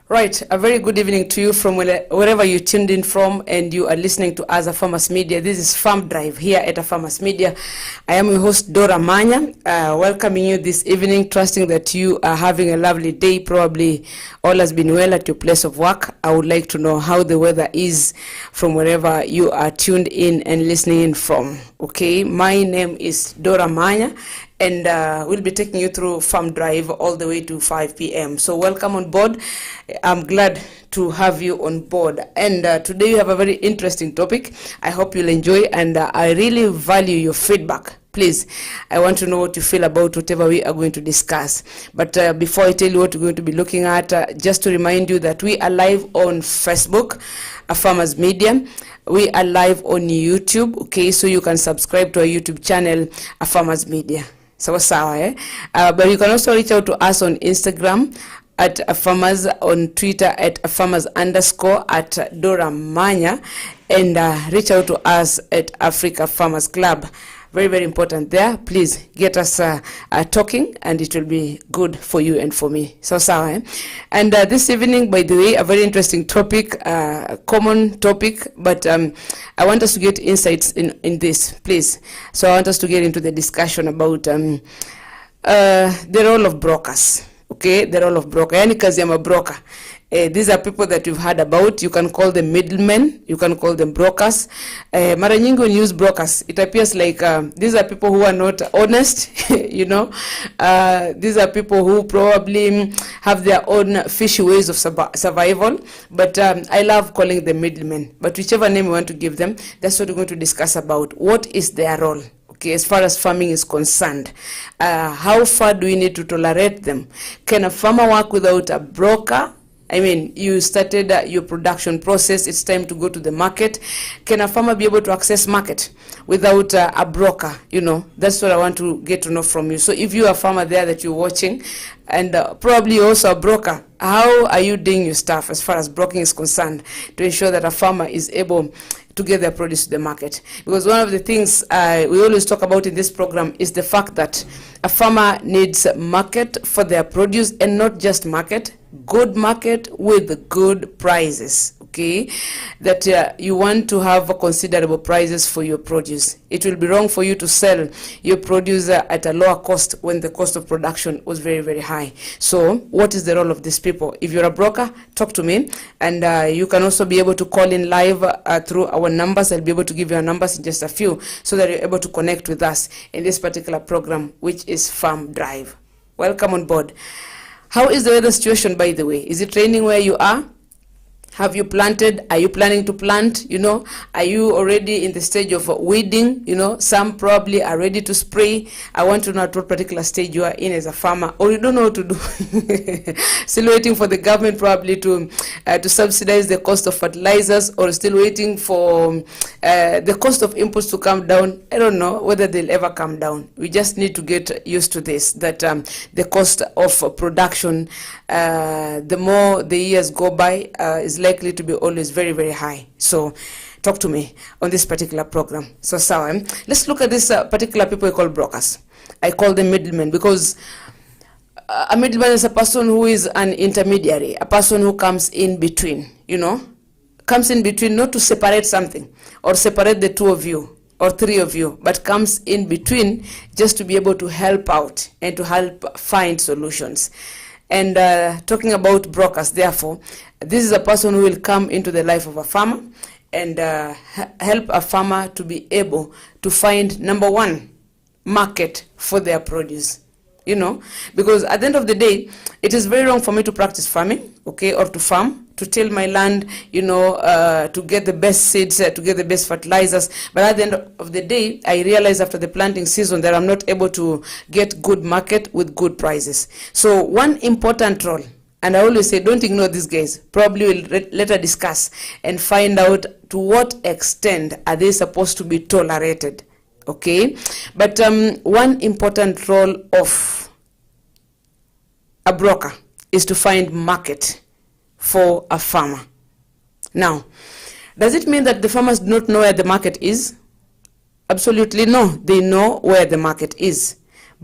Right, a very good evening to you from wherever you tuned in from and you are listening to us at Farmers Media. This is Farm Drive here at Farmers Media. I am your host Dora Manya, welcoming you this evening, trusting that you are having a lovely day. Probably all has been well at your place of work. I would like to know how the weather is from wherever you are tuned in and listening in from. Okay, my name is Dora Manya, and we'll be taking you through Farm Drive all the way to 5 p.m. So welcome on board. I'm glad to have you on board. And today we have a very interesting topic. I hope you'll enjoy, and I really value your feedback. Please, I want to know what you feel about whatever we are going to discuss. But before I tell you what we're going to be looking at, just to remind you that we are live on Facebook, Farmers Media. We are live on YouTube, okay? So you can subscribe to our YouTube channel, Farmers Media. So but you can also reach out to us on Instagram at Farmers, on Twitter at Farmers_ at Dora Manya, and reach out to us at Africa Farmers Club. Very, very important there. Please get us talking, and it will be good for you and for me. And this evening, by the way, a very interesting topic, common topic, but I want us to get insights in this, please. So I want us to get into the discussion about the role of brokers. Okay, the role of broker. Yani kazi ya mabroker. These are people that you've heard about. You can call them middlemen. You can call them brokers. Mara nyingi when you use brokers, it appears like these are people who are not honest, you know. These are people who probably have their own fishy ways of survival. But I love calling them middlemen. But whichever name you want to give them, that's what we're going to discuss about. What is their role? Okay, as far as farming is concerned, how far do we need to tolerate them? Can a farmer work without a broker? I mean, you started your production process, it's time to go to the market. Can a farmer be able to access market without a broker? You know, that's what I want to get to know from you. So if you're a farmer there that you're watching, and probably also a broker, how are you doing your stuff as far as broking is concerned to ensure that a farmer is able to get their produce to the market? Because one of the things we always talk about in this program is the fact that a farmer needs a market for their produce, and not just market, good market with good prices. Okay, that you want to have considerable prices for your produce. It will be wrong for you to sell your produce at a lower cost when the cost of production was very, very high. So what is the role of these people? If you're a broker, talk to me, and you can also be able to call in live through our numbers. I'll be able to give you our numbers in just a few, so that you're able to connect with us in this particular program, which is Farm Drive. Welcome on board. How is the weather situation, by the way? Is it raining where you are? Have you planted? Are you planning to plant? You know, are you already in the stage of weeding? You know, some probably are ready to spray. I want to know at what particular stage you are in as a farmer, or you don't know what to do. Still waiting for the government probably to subsidize the cost of fertilizers, or still waiting for the cost of inputs to come down. I don't know whether they'll ever come down. We just need to get used to this, that the cost of production, the more the years go by, is likely to be always very, very high. So talk to me on this particular program. So let's look at this particular people we call brokers. I call them middlemen because a middleman is a person who is an intermediary, a person who comes in between, you know, comes in between, not to separate something or separate the two of you or three of you, but comes in between just to be able to help out and to help find solutions. And talking about brokers, therefore, this is a person who will come into the life of a farmer and help a farmer to be able to find, number one, market for their produce. You know, because at the end of the day, it is very wrong for me to practice farming, okay, or to farm, to till my land, you know, to get the best seeds, to get the best fertilizers. But at the end of the day, I realize after the planting season that I'm not able to get good market with good prices. So one important role, and I always say, don't ignore these guys. Probably we'll later discuss and find out to what extent are they supposed to be tolerated. Okay, but one important role of a broker is to find market for a farmer. Now, does it mean that the farmers do not know where the market is? Absolutely no, they know where the market is.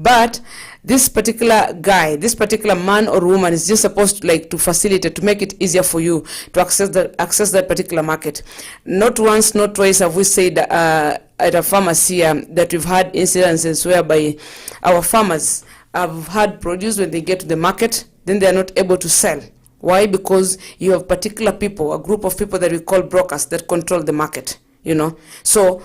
But this particular guy, this particular man or woman is just supposed to to facilitate, to make it easier for you to access that particular market. Not once, not twice have we said at a pharmacy that we've had incidences whereby our farmers have had produce. When they get to the market, then they are not able to sell. Why? Because you have particular people, a group of people that we call brokers, that control the market, So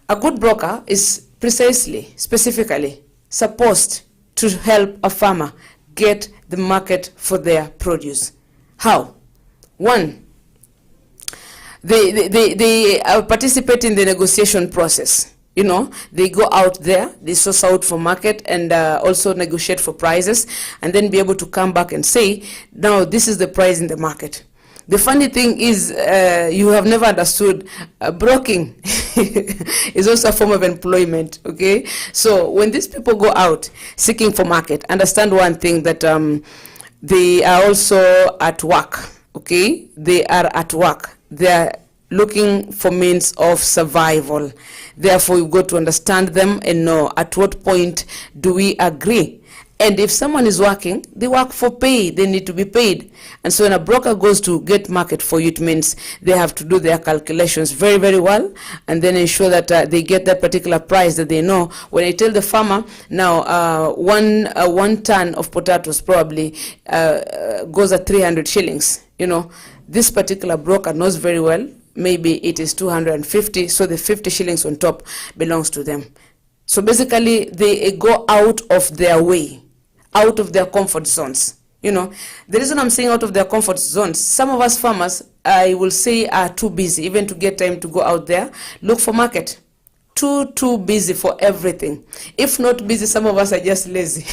a good broker is precisely, specifically supposed to help a farmer get the market for their produce. How? One, they participate in the negotiation process. They go out there, they source out for market, and also negotiate for prices, and then be able to come back and say, now this is the price in the market. The funny thing is, you have never understood, broking is also a form of employment, okay? So when these people go out seeking for market, understand one thing, that they are also at work, okay? They are at work. They are looking for means of survival. Therefore, you've got to understand them and know at what point do we agree. And if someone is working, they work for pay. They need to be paid. And so when a broker goes to get market for you, it means they have to do their calculations very, very well, and then ensure that they get that particular price that they know. When I tell the farmer, now one ton of potatoes probably goes at 300 shillings. This particular broker knows very well, maybe it is 250, so the 50 shillings on top belongs to them. So basically, they go out of their way, out of their comfort zones. The reason I'm saying out of their comfort zones, some of us farmers, I will say, are too busy even to get time to go out there, look for market. Too busy for everything. If not busy, some of us are just lazy.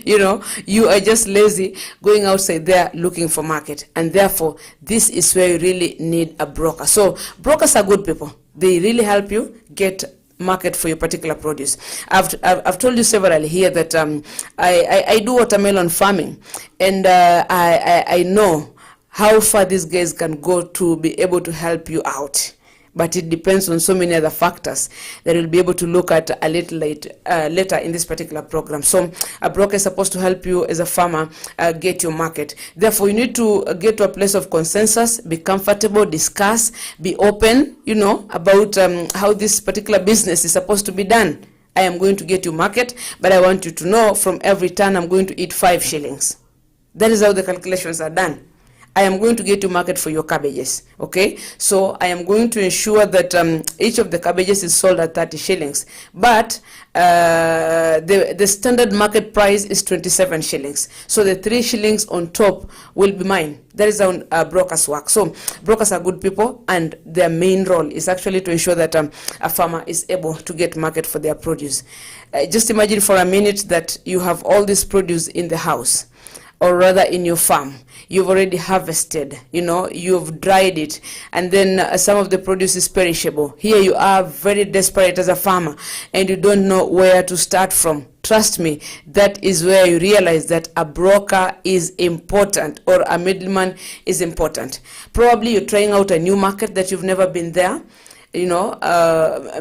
You are just lazy going outside there looking for market. And therefore, this is where you really need a broker. So brokers are good people. They really help you get market for your particular produce. I've told you severally here that I do watermelon farming, and I know how far these guys can go to be able to help you out. But it depends on so many other factors that we'll be able to look at a little later in this particular program. So a broker is supposed to help you as a farmer get your market. Therefore, you need to get to a place of consensus, be comfortable, discuss, be open, about how this particular business is supposed to be done. I am going to get you market, but I want you to know from every ton I'm going to eat 5 shillings. That is how the calculations are done. I am going to get you market for your cabbages, okay? So I am going to ensure that each of the cabbages is sold at 30 shillings. But the standard market price is 27 shillings. So the 3 shillings on top will be mine. That is how brokers work. So brokers are good people, and their main role is actually to ensure that a farmer is able to get market for their produce. Just imagine for a minute that you have all this produce in the house, or rather in your farm. You've already harvested, you've dried it, and then some of the produce is perishable. Here you are very desperate as a farmer, and you don't know where to start from. Trust me, that is where you realize that a broker is important, or a middleman is important. Probably you're trying out a new market that you've never been there.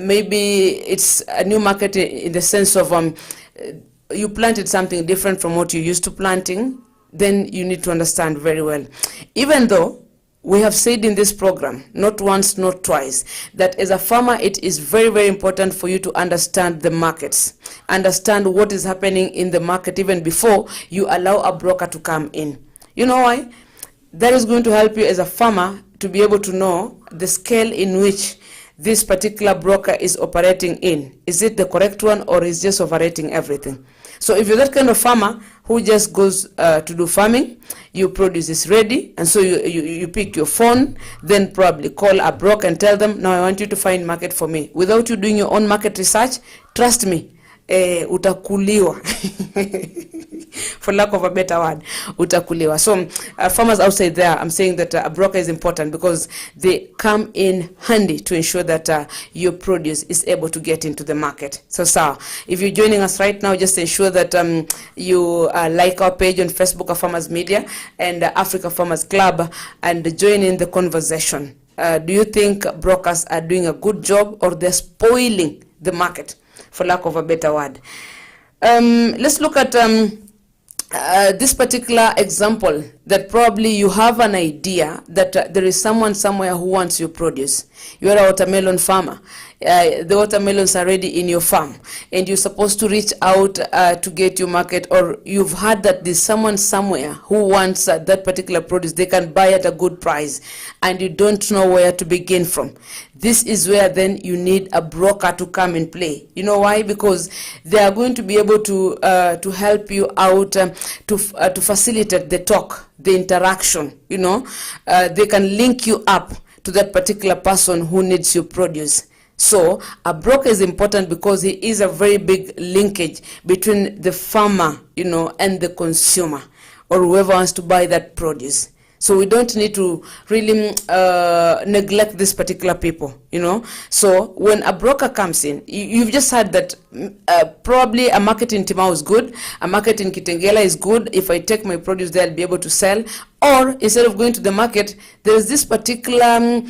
Maybe it's a new market in the sense of you planted something different from what you used to planting. Then you need to understand very well. Even though we have said in this program, not once, not twice, that as a farmer, it is very, very important for you to understand the markets, understand what is happening in the market even before you allow a broker to come in. You know why? That is going to help you as a farmer to be able to know the scale in which this particular broker is operating in. Is it the correct one, or is just operating everything? So if you're that kind of farmer who just goes to do farming, your produce is ready, and so you pick your phone, then probably call a broker and tell them, now I want you to find market for me. Without you doing your own market research, trust me, utakuliwa. For lack of a better word, utakuliwa. So farmers outside there, I'm saying that a broker is important because they come in handy to ensure that your produce is able to get into the market. So if you're joining us right now, just ensure that you like our page on Facebook of Farmers Media and Africa Farmers Club, and join in the conversation. Do you think brokers are doing a good job, or they're spoiling the market, for lack of a better word? Let's look at this particular example, that probably you have an idea that there is someone somewhere who wants your produce. You are a watermelon farmer. The watermelons are ready in your farm, and you're supposed to reach out to get your market, or you've heard that there's someone somewhere who wants that particular produce. They can buy at a good price, and you don't know where to begin from. This is where then you need a broker to come and play. You know why? Because they are going to be able to help you out, to facilitate the talk, the interaction. You know, they can link you up to that particular person who needs your produce. So a broker is important because he is a very big linkage between the farmer, you know, and the consumer, or whoever wants to buy that produce. So we don't need to really neglect these particular people, you know. So when a broker comes in, you've just heard that probably a market in Timau is good, a market in Kitengela is good. If I take my produce there, I'll be able to sell. Or instead of going to the market, there is this particular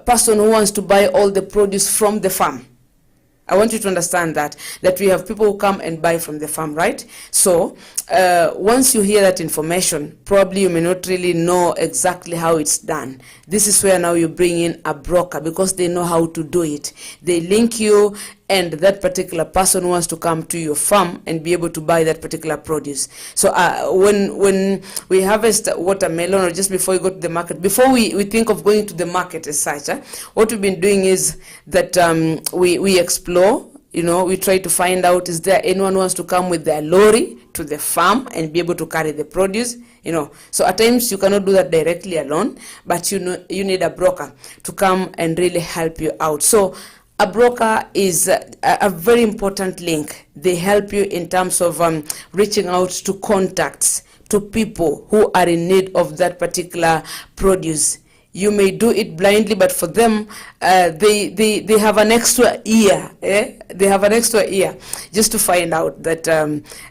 person who wants to buy all the produce from the farm. I want you to understand that we have people who come and buy from the farm, right? So once you hear that information, probably you may not really know exactly how it's done. This is where now you bring in a broker, because they know how to do it. They link you and that particular person wants to come to your farm and be able to buy that particular produce. So when we harvest watermelon, or just before you go to the market, before we think of going to the market as such, what we've been doing is that we explore. You know, we try to find out, is there anyone who wants to come with their lorry to the farm and be able to carry the produce? You know, so at times you cannot do that directly alone, but you know, you need a broker to come and really help you out. So a broker is a very important link. They help you in terms of reaching out to contacts, to people who are in need of that particular produce. You may do it blindly, but for them, they have an extra ear. They have an extra ear just to find out that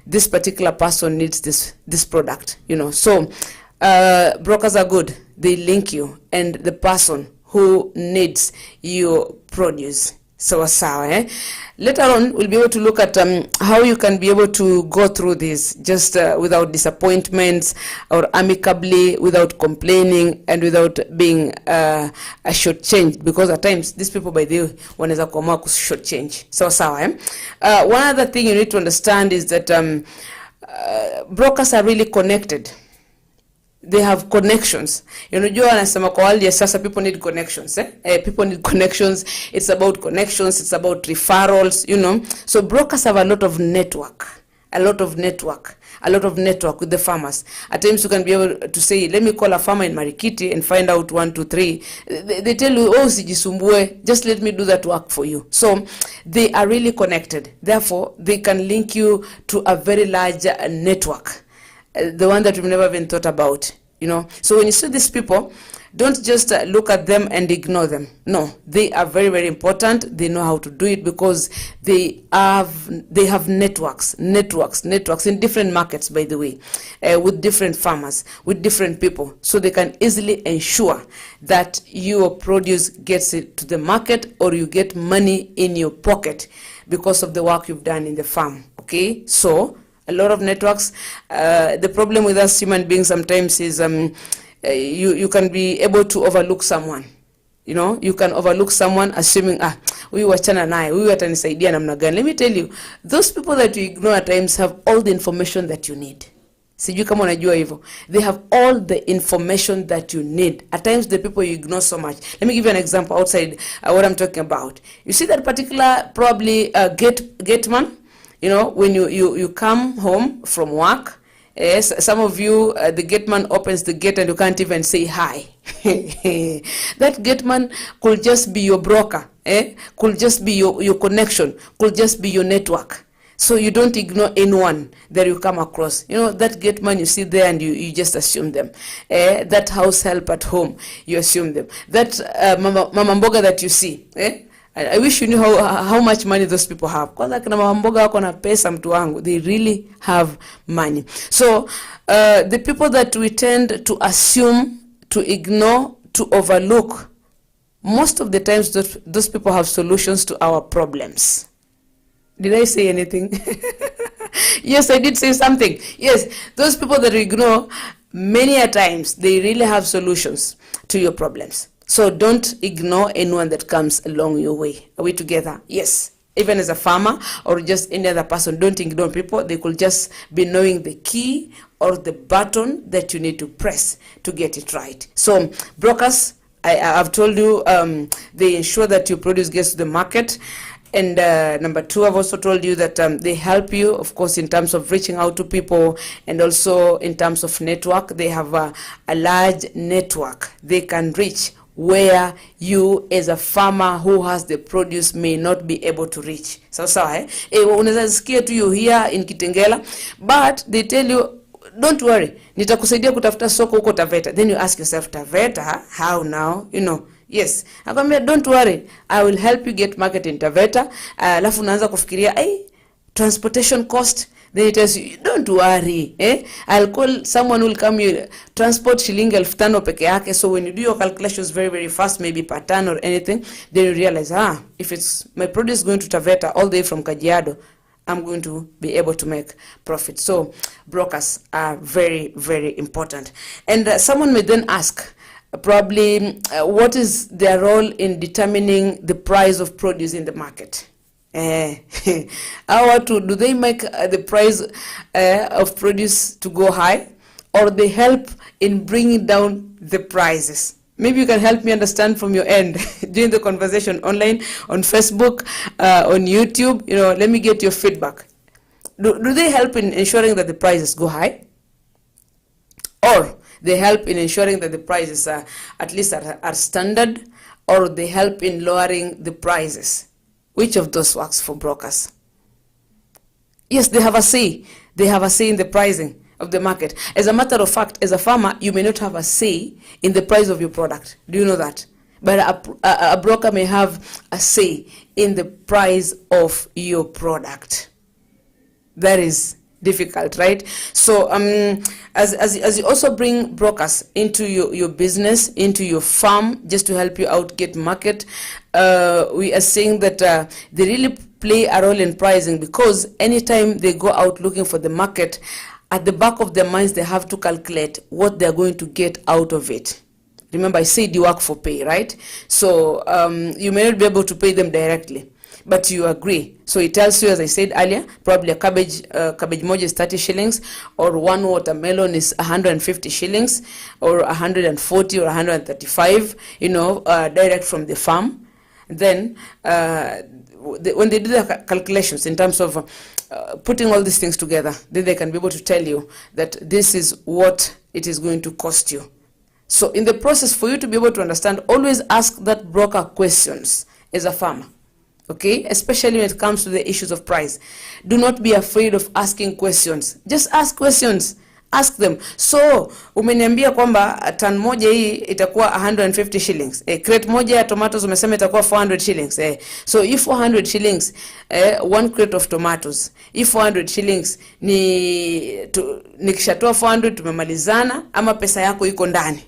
this particular person needs this product. You know, so brokers are good. They link you and the person who needs your produce. So later on, we'll be able to look at how you can be able to go through this just without disappointments, or amicably, without complaining, and without being shortchanged. Because at times, these people, by the way, wanaweza kuamua kushortchange. So one other thing you need to understand is that brokers are really connected. They have connections. Unajua wanasema kwa hali ya sasa, people need connections. People need connections. It's about connections. It's about referrals, you know. So brokers have a lot of network. A lot of network with the farmers. At times you can be able to say, let me call a farmer in Marikiti and find out 1, 2, 3. They tell you, oh, sijisumbue, just let me do that work for you. So they are really connected. Therefore, they can link you to a very large network. The one that we've never even thought about, you know. So when you see these people, don't just look at them and ignore them. No, they are very, very important. They know how to do it because they have networks in different markets, by the way, with different farmers, with different people. So they can easily ensure that your produce gets it to the market, or you get money in your pocket because of the work you've done in the farm. Okay, so a lot of networks. The problem with us human beings sometimes is you can be able to overlook someone. You know, you can overlook someone assuming, huyu wachana naye, huyu atanisaidia namna gani. Let me tell you, those people that you ignore at times have all the information that you need. Sijui kama unajua hivyo. They have all the information that you need. At times the people you ignore so much. Let me give you an example outside what I'm talking about. You see that particular probably gateman. You know, when you come home from work, some of you, the gateman opens the gate and you can't even say hi. That gateman could just be your broker, could just be your connection, could just be your network. So you don't ignore anyone that you come across. You know, that gateman you see there and you just assume them. That house help at home, you assume them. That mama mboga that you see, I wish you knew how much money those people have. Kwanza kina mama mboga wako na pesa, mtu wangu. They really have money. So the people that we tend to assume, to ignore, to overlook, most of the times those people have solutions to our problems. Did I say anything? Yes, I did say something. Yes, those people that you ignore, many a times, they really have solutions to your problems. So don't ignore anyone that comes along your way. Are we together? Yes. Even as a farmer or just any other person, don't ignore people. They could just be knowing the key or the button that you need to press to get it right. So brokers, I've told you, they ensure that your produce gets to the market. And number two, I've also told you that they help you, of course, in terms of reaching out to people, and also in terms of network. They have a large network they can reach where you as a farmer who has the produce may not be able to reach. Sawa unaweza sikia tu you here in Kitengela, but they tell you, don't worry, nitakusaidia kutafuta soko huko Taveta. Then you ask yourself, Taveta, how now? Yes, akwambia don't worry, I will help you get market in Taveta. Alafu unaanza kufikiria transportation cost. Then it tells you, don't worry, I'll call someone who will come you transport shilingi 5,000 peke yake. So when you do your calculations very, very fast, maybe per ton or anything, then you realize, if it's my produce going to Taveta all the way from Kajiado, I'm going to be able to make profit. So brokers are very, very important. And someone may then ask, probably, what is their role in determining the price of produce in the market? Do they make the price of produce to go high, or they help in bringing down the prices? Maybe you can help me understand from your end during the conversation online, on Facebook, on YouTube. Let me get your feedback. Do they help in ensuring that the prices go high, or they help in ensuring that the prices are at least are standard, or they help in lowering the prices? Which of those works for brokers? Yes, they have a say. They have a say in the pricing of the market. As a matter of fact, as a farmer, you may not have a say in the price of your product. Do you know that? But a broker may have a say in the price of your product. That is difficult, right? So as you also bring brokers into your business, into your farm, just to help you out get market, we are saying that they really play a role in pricing, because anytime they go out looking for the market, at the back of their minds they have to calculate what they're going to get out of it. Remember, I said you work for pay, right? So you may not be able to pay them directly, but you agree. So it tells you, as I said earlier, probably a cabbage moja is 30 shillings, or one watermelon is 150 shillings, or 140 or 135, direct from the farm. Then when they do the calculations in terms of putting all these things together, then they can be able to tell you that this is what it is going to cost you. So in the process, for you to be able to understand, always ask that broker questions as a farmer. Okay, especially when it comes to the issues of price. Do not be afraid of asking questions. Just ask questions. Ask them. So, umeniambia kwamba tan moja hii itakuwa 150 shillings. Crate moja ya tomatoes umesema itakuwa 400 shillings. So, if 400 shillings, one crate of tomatoes, if 400 shillings, nikishatoa 400 tumemalizana, ama pesa yako iko ndani.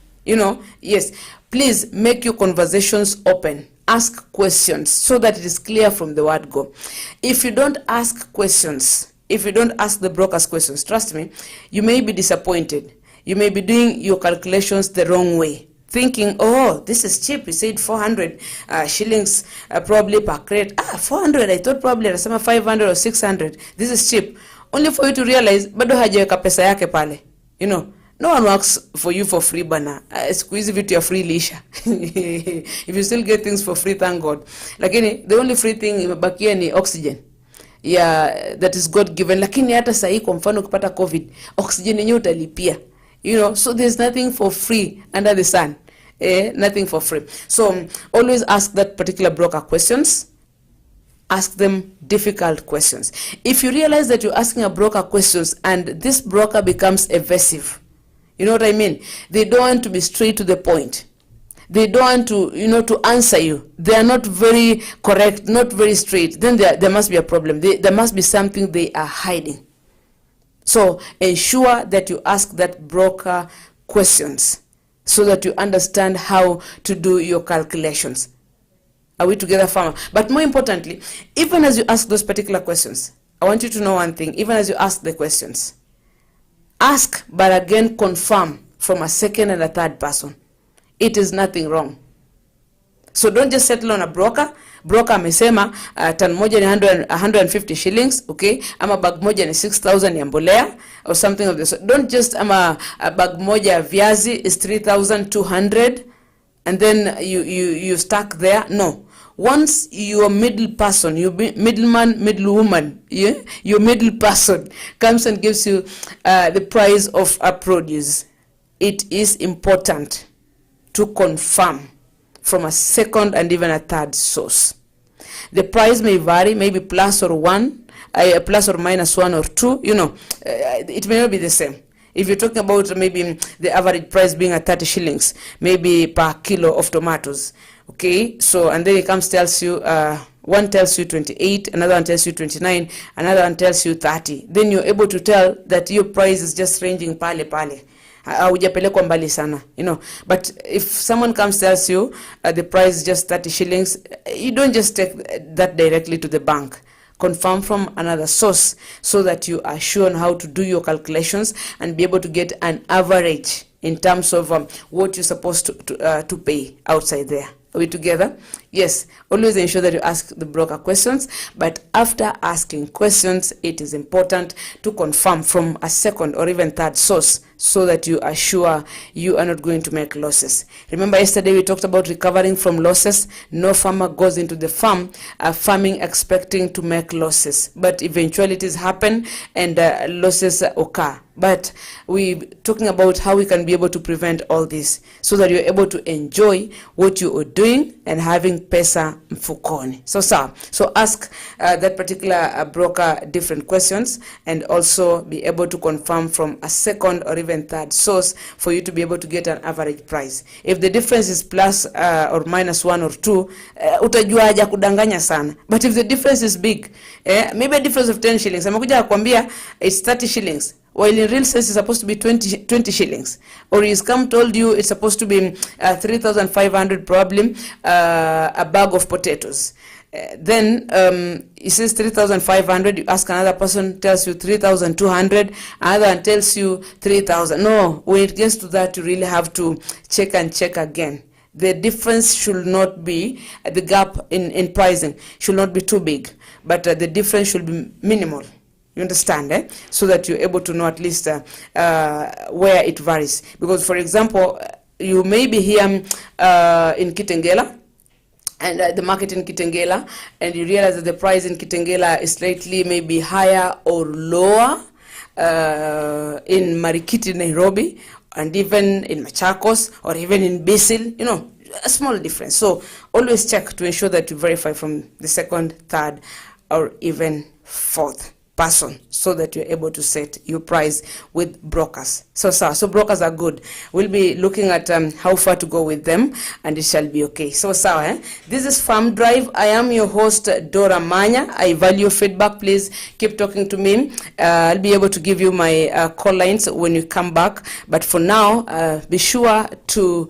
Yes. Please make your conversations open. Ask questions so that it is clear from the word go. If you don't ask questions, if you don't ask the brokers questions, trust me, you may be disappointed. You may be doing your calculations the wrong way, thinking, this is cheap. He said 400 shillings probably per crate. 400, I thought probably anasema 500 or 600. This is cheap. Only for you to realize, bado hajaweka pesa yake pale. No one works for you for free, bana. Siku hizi vitu ya free lisha. If you still get things for free, thank God. Lakini the only free thing imebakia ni oxygen. Yeah, that is God given. Lakini hata sahi kwa mfano ukipata COVID, oxygen yenyewe utalipia. So there's nothing for free under the sun. Nothing for free. So always ask that particular broker questions. Ask them difficult questions. If you realize that you're asking a broker questions and this broker becomes evasive, you know what I mean? They don't want to be straight to the point. They don't want to, to answer you. They are not very correct, not very straight. Then there must be a problem. There must be something they are hiding. So ensure that you ask that broker questions so that you understand how to do your calculations. Are we together, farmer? But more importantly, even as you ask those particular questions, I want you to know one thing. Even as you ask the questions, ask, but again confirm from a second and a third person. It is nothing wrong. So don't just settle on a broker. Broker amesema tan moja ni 150 shillings, okay? Ama bag moja ni 6,000 ya mbolea or something of this. Don't just a bag moja ya viazi is 3,200 and then you stuck there. No. Once your middle person, your middleman, middle woman, yeah, your middle person comes and gives you the price of a produce, it is important to confirm from a second and even a third source. The price may vary, maybe plus or minus 1 or 2, it may not be the same. If you're talking about maybe the average price being at 30 shillings, maybe per kilo of tomatoes, okay? So, and then it comes, tells you, one tells you 28, another one tells you 29, another one tells you 30. Then you're able to tell that your price is just ranging pale. Haujapelekwa mbali sana, but if someone comes tells you the price is just 30 shillings, you don't just take that directly to the bank. Confirm from another source so that you are sure on how to do your calculations and be able to get an average in terms of what you're supposed to pay outside there. Are we together? Yes. Always ensure that you ask the broker questions, but after asking questions, it is important to confirm from a second or even third source so that you are sure you are not going to make losses. Remember yesterday we talked about recovering from losses. No farmer goes into the farming expecting to make losses, but eventualities happen and losses occur. But we're talking about how we can be able to prevent all this so that you're able to enjoy what you are doing and having pesa mfukoni. So ask that particular broker different questions and also be able to confirm from a second or even third source for you to be able to get an average price. If the difference is plus or minus 1 or 2, utajua haja kudanganya sana. But if the difference is big, maybe a difference of 10 shillings, amekuja akwambia it's 30 shillings. While in real sense it's supposed to be 20 shillings. Or he's come told you it's supposed to be 3,500 probably, a bag of potatoes. Then he says 3,500, you ask another person, tells you 3,200, another one tells you 3,000. No, when it gets to that, you really have to check and check again. The difference should not be, the gap in pricing should not be too big, but the difference should be minimal. You understand, so that you're able to know at least where it varies. Because, for example, you may be here in Kitengela, and the market in Kitengela, and you realize that the price in Kitengela is slightly maybe higher or lower in Marikiti, Nairobi, and even in Machakos, or even in Basil, a small difference. So always check to ensure that you verify from the second, third, or even fourth person so that you're able to set your price with brokers. So brokers are good. We'll be looking at how far to go with them, and it shall be okay. This is Farm Drive. I am your host, Dora Manya. I value feedback. Please keep talking to me. I'll be able to give you my call lines when you come back. But for now, be sure to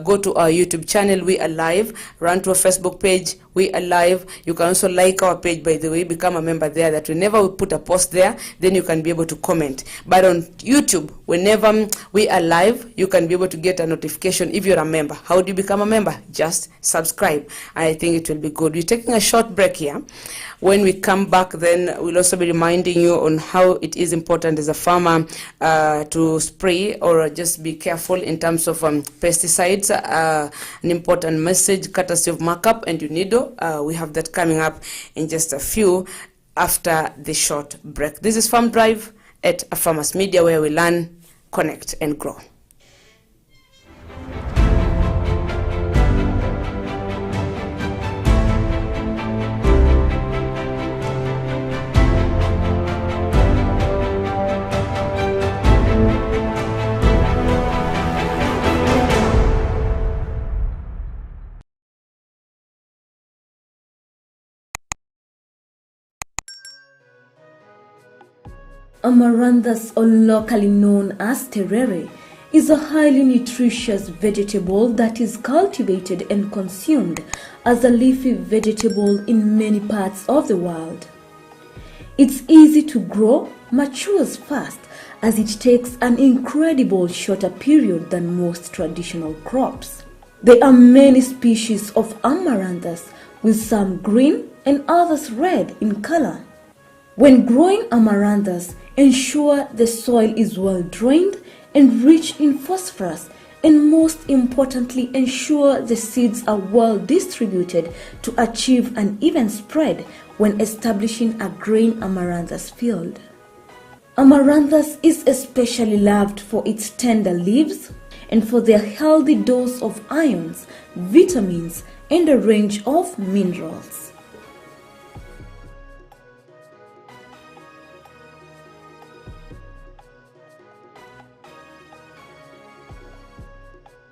go to our YouTube channel. We are live. Run to our Facebook page. We are live. You can also like our page, by the way. Become a member there, that whenever we put a post there, then you can be able to comment. But on YouTube, whenever we are live, you can be able to get a notification if you're a member. How do you become a member? Just subscribe. I think it will be good. We're taking a short break here. When we come back, then we'll also be reminding you on how it is important as a farmer to spray or just be careful in terms of pesticides. An important message courtesy of Markup and UNIDO. We have that coming up in just a few after the short break. This is Farm Drive at A Farmers Media, where we learn, connect, and grow. Amaranthus, or locally known as terere, is a highly nutritious vegetable that is cultivated and consumed as a leafy vegetable in many parts of the world. It's easy to grow, matures fast, as it takes an incredible shorter period than most traditional crops. There are many species of amaranthus, with some green and others red in color. When growing amaranthus, ensure the soil is well drained and rich in phosphorus, and most importantly, ensure the seeds are well distributed to achieve an even spread when establishing a grain amaranthus field. Amaranthus is especially loved for its tender leaves and for their healthy dose of ions, vitamins, and a range of minerals.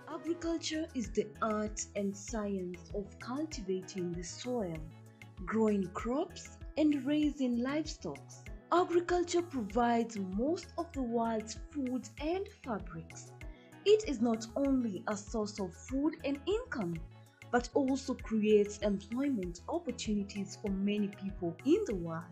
Agriculture is the art and science of cultivating the soil, growing crops, and raising livestock. Agriculture provides most of the world's food and fabrics. It is not only a source of food and income, but also creates employment opportunities for many people in the world.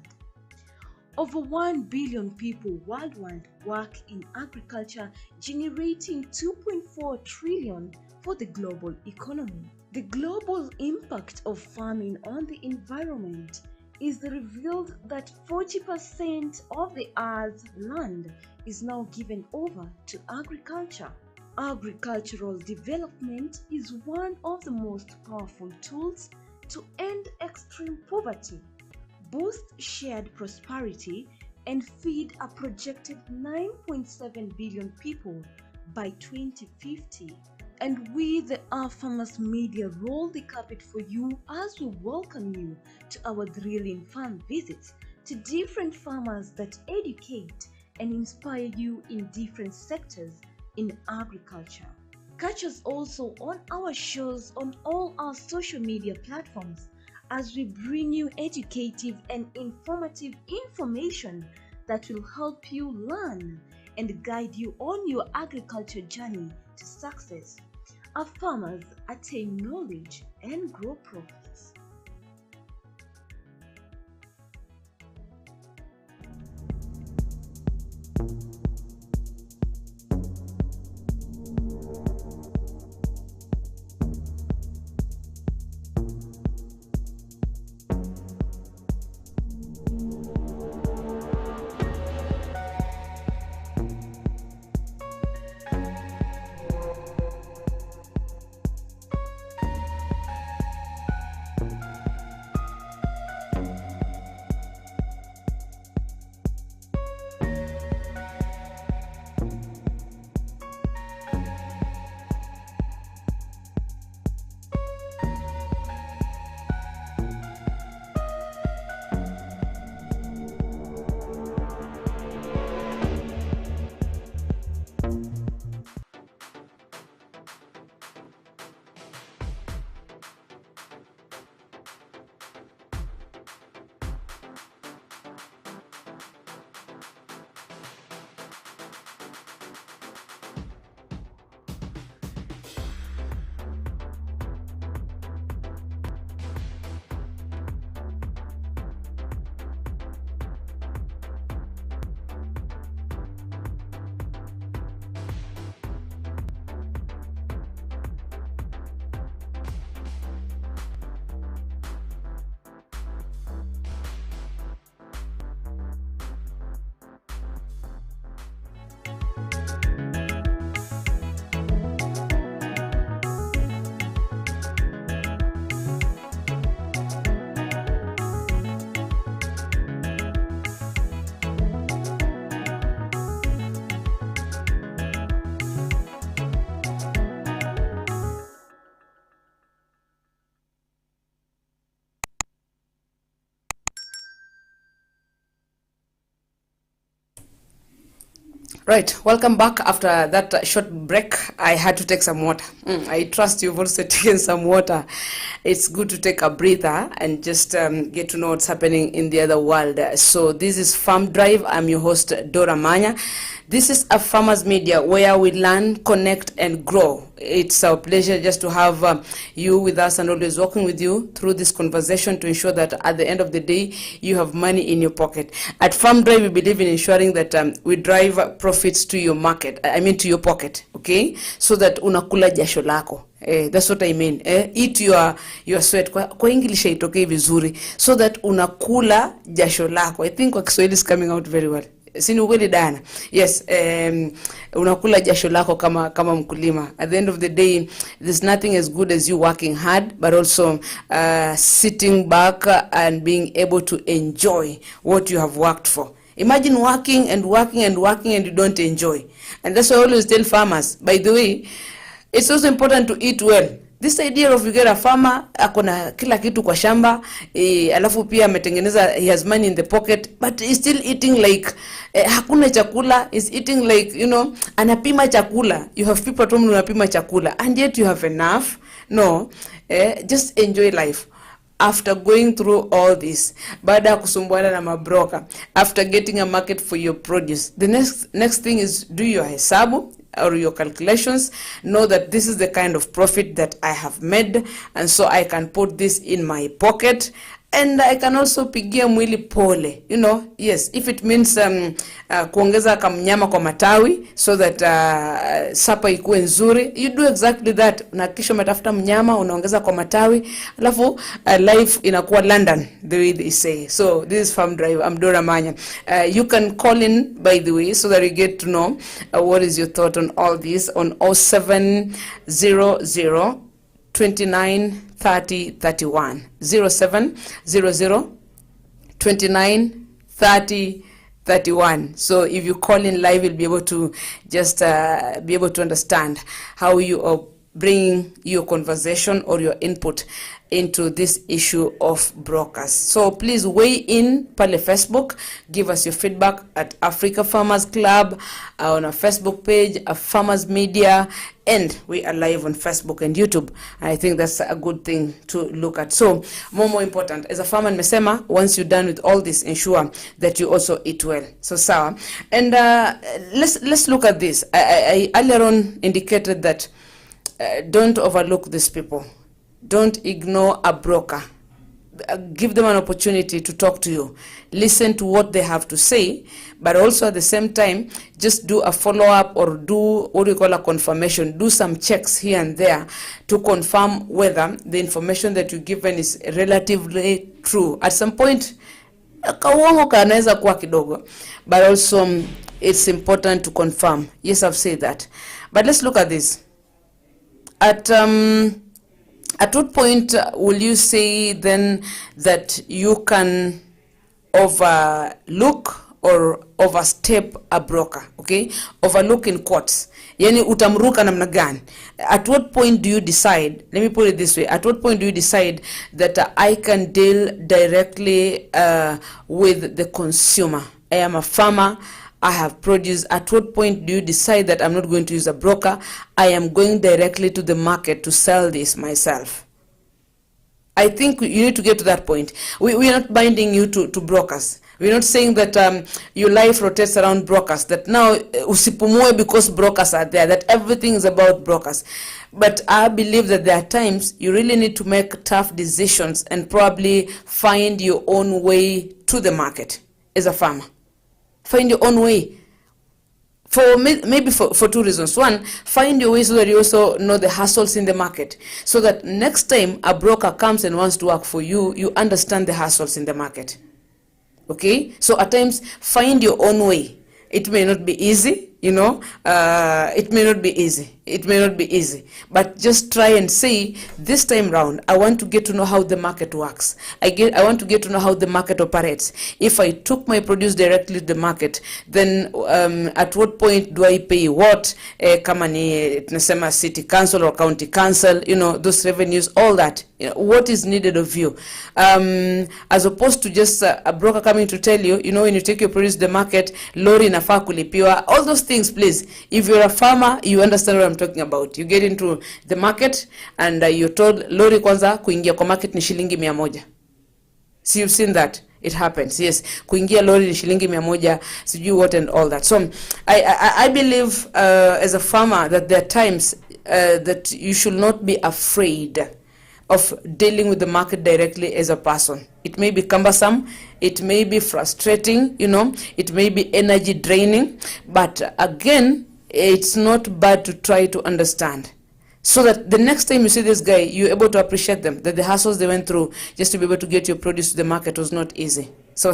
Over 1 billion people worldwide work in agriculture, generating 2.4 trillion for the global economy. The global impact of farming on the environment is revealed that 40% of the Earth's land is now given over to agriculture. Agricultural development is one of the most powerful tools to end extreme poverty, boost shared prosperity, and feed a projected 9.7 billion people by 2050. And we, the Our Farmers Media, roll the carpet for you as we welcome you to our thrilling farm visits to different farmers that educate and inspire you in different sectors in agriculture. Catch us also on our shows on all our social media platforms as we bring you educative and informative information that will help you learn and guide you on your agriculture journey to success. Our farmers attain knowledge and grow profits. Right, welcome back. After that short break, I had to take some water. I trust you've also taken some water. It's good to take a breather and just get to know what's happening in the other world. So this is Farm Drive. I'm your host, Dora Manya. This is a Farmers Media where we learn, connect, and grow. It's our pleasure just to have you with us and always working with you through this conversation to ensure that at the end of the day, you have money in your pocket. At Farm Drive, we believe in ensuring that we drive profits to your market, to your pocket, okay? So that unakula jasho lako. That's what I mean. Eat your sweat. Kwa English haitokei vizuri. So that unakula jasho lako. I think kwa Kiswahili is coming out very well. Sini ukweli Dana. Yes, unakula jasho lako kama mkulima. At the end of the day, there's nothing as good as you working hard, but also sitting back and being able to enjoy what you have worked for. Imagine working and you don't enjoy. And that's why I always tell farmers, by the way, it's also important to eat well. This idea of you get a farmer, akona kila kitu kwa shamba, alafu pia ametengeneza, he has money in the pocket, but he's still eating like, hakuna chakula, he's eating like, anapima chakula. You have people at home unapima chakula, and yet you have enough. No, just enjoy life. After going through all this, baada kusumbuana na mabroker, after getting a market for your produce, the next thing is do your hesabu or your calculations, know that this is the kind of profit that I have made, and so I can put this in my pocket, and I can also pigia mwili pole. Yes, if it means kuongeza kamnyama kwa matawi so that sapa ikuwe nzuri, you do exactly that. Unahakikisha umetafuta mnyama, unaongeza kwa matawi, alafu life inakuwa London, the way they say. So this is Farm Drive. I'm Dora Manya. You can call in, by the way, so that you get to know what is your thought on all this on 0700 29 30 31 0700 29 30 31. So if you call in live, you'll be able to just be able to understand how you are bringing your conversation or your input into this issue of brokers. So please weigh in pale Facebook, give us your feedback at Africa Farmers Club, on our Facebook page, a Farmers Media, and we are live on Facebook and YouTube. I think that's a good thing to look at. So more important, as a farmer nimesema, once you're done with all this, ensure that you also eat well. So sawa. And let's look at this. I earlier on indicated that don't overlook these people. Don't ignore a broker. Give them an opportunity to talk to you. Listen to what they have to say, but also at the same time, just do a follow-up or do what we call a confirmation. Do some checks here and there to confirm whether the information that you're given is relatively true. At some point, kauongo kanaweza kuwa kidogo, but also it's important to confirm. Yes, I've said that. But let's look at this. At what point will you say then that you can overlook or overstep a broker? Okay, overlook in quotes. Yani utamruka namna gani? At what point do you decide? Let me put it this way. At what point do you decide that I can deal directly with the consumer? I am a farmer. I have produce. At what point do you decide that I'm not going to use a broker? I am going directly to the market to sell this myself. I think you need to get to that point. We are not binding you to brokers. We're not saying that your life rotates around brokers, that now usipumue because brokers are there, that everything is about brokers. But I believe that there are times you really need to make tough decisions and probably find your own way to the market as a farmer. Find your own way. Maybe for two reasons. One, find your way so that you also know the hassles in the market. So that next time a broker comes and wants to work for you, you understand the hassles in the market. Okay? So at times, find your own way. It may not be easy, it may not be easy. It may not be easy, but just try and say, this time round, I want to get to know how the market works. I want to get to know how the market operates. If I took my produce directly to the market, then at what point do I pay what? Kama ni tunasema city council or county council, those revenues, all that. What is needed of you? As opposed to just a broker coming to tell you, when you take your produce to the market, lori inafaa kulipiwa, all those things, please. If you're a farmer, you understand what I'm talking about. You get into the market and you're told lori kwanza kuingia kwa market ni shilingi 100. See, you've seen that. It happens, yes. Kuingia lori ni shilingi 100, sijui what and all that. So I believe as a farmer that there are times that you should not be afraid of dealing with the market directly as a person. It may be cumbersome, it may be frustrating, it may be energy draining, but again, it's not bad to try to understand, so that the next time you see this guy, you're able to appreciate them, that the hassles they went through just to be able to get your produce to the market was not easy. So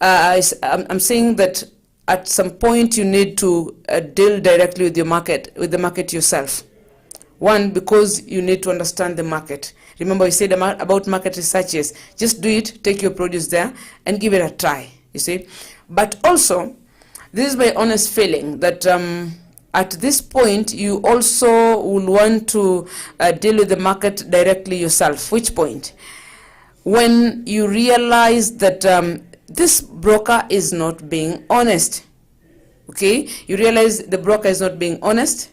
I'm saying that at some point you need to deal directly with the market yourself. One, because you need to understand the market. Remember, we said about market researches. Just do it, take your produce there, and give it a try, you see. But also, this is my honest feeling that at this point, you also will want to deal with the market directly yourself. Which point? When you realize that this broker is not being honest. Okay? You realize the broker is not being honest.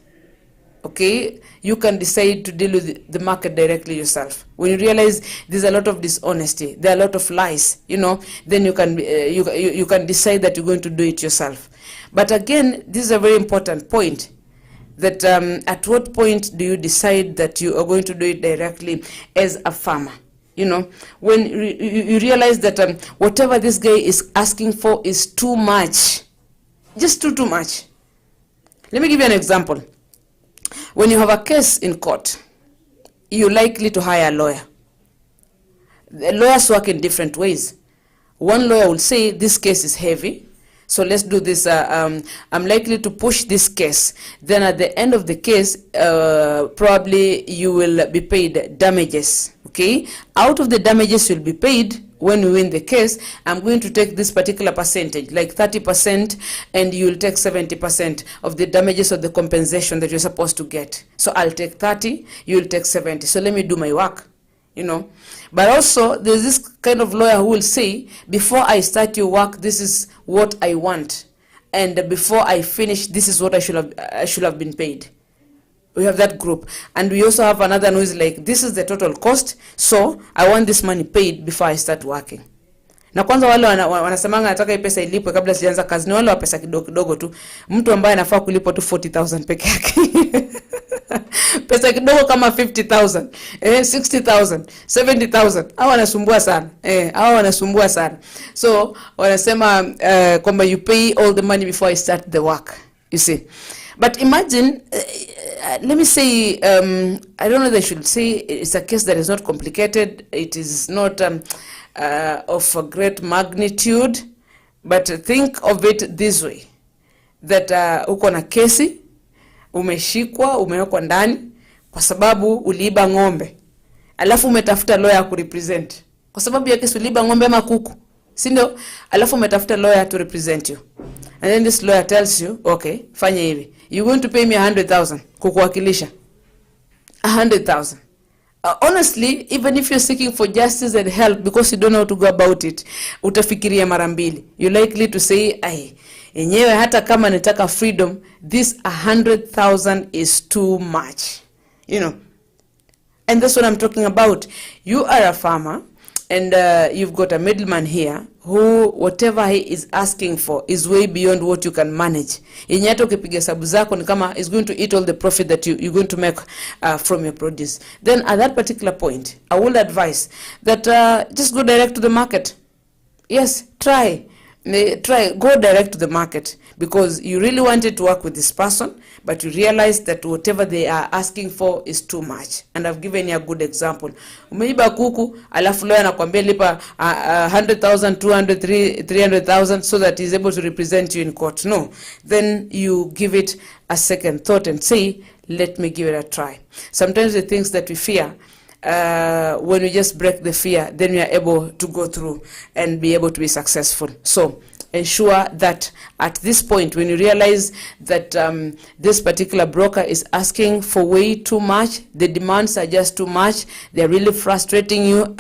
Okay? You can decide to deal with the market directly yourself. When you realize there's a lot of dishonesty, there are a lot of lies, then you can you can decide that you're going to do it yourself. But again, this is a very important point, that at what point do you decide that you are going to do it directly as a farmer? When you realize that whatever this guy is asking for is too much, just too much. Let me give you an example. When you have a case in court, you're likely to hire a lawyer. The lawyers work in different ways. One lawyer will say, this case is heavy, so let's do this. I'm likely to push this case. Then at the end of the case, probably you will be paid damages. Okay? Out of the damages you'll be paid, when we win the case, I'm going to take this particular percentage, like 30%, and you'll take 70% of the damages or the compensation that you're supposed to get. So I'll take 30, you'll take 70. So let me do my work, But also, there's this kind of lawyer who will say, before I start your work, this is what I want. And before I finish, this is what I should have been paid. We have that group. And we also have another who is like, this is the total cost, so I want this money paid before I start working. Na kwanza wale wanasemanga nataka hii pesa ilipwe kabla sijaanza kazi, ni wale wa pesa kidogo tu. Mtu ambaye anafaa kulipwa tu 40,000 peke yake. Pesa kidogo kama 50,000, 60,000, 70,000. Hao wanasumbua sana. Hao wanasumbua sana. So wanasema kwamba you pay all the money before I start the work. You see. But imagine, let me say, I don't know if I should say it's a case that is not complicated. It is not of a great magnitude. But think of it this way. That uko na kesi, umeshikwa, umewekwa ndani, kwa sababu uliiba ng'ombe. Alafu umetafuta lawyer kurepresent. Kwa sababu ya kesi uliiba ng'ombe ama kuku. Si ndio? Alafu umetafuta lawyer to represent you. And then this lawyer tells you, okay, fanya hivi. You're going to pay me 100,000 kukuwakilisha. 100,000. Honestly, even if you're seeking for justice and help because you don't know how to go about it, utafikiria mara mbili. You're likely to say, enyewe hata kama nataka freedom, this 100,000 is too much. And that's what I'm talking about. You are a farmer, and you've got a middleman here who whatever he is asking for is way beyond what you can manage. Yenye hata ukipiga hesabu zako ni kama is going to eat all the profit that you're going to make from your produce. Then at that particular point, I will advise that just go direct to the market. Yes, try, go direct to the market, because you really wanted to work with this person, but you realize that whatever they are asking for is too much. And I've given you a good example. Umeiba kuku, alafu lawyer anakuambia lipa 100,000, 200,000, 300,000 so that he's able to represent you in court. No. Then you give it a second thought and say, let me give it a try. Sometimes the things that we fear, when we just break the fear, then we are able to go through and be able to be successful. So ensure that at this point, when you realize that this particular broker is asking for way too much, the demands are just too much, they're really frustrating you,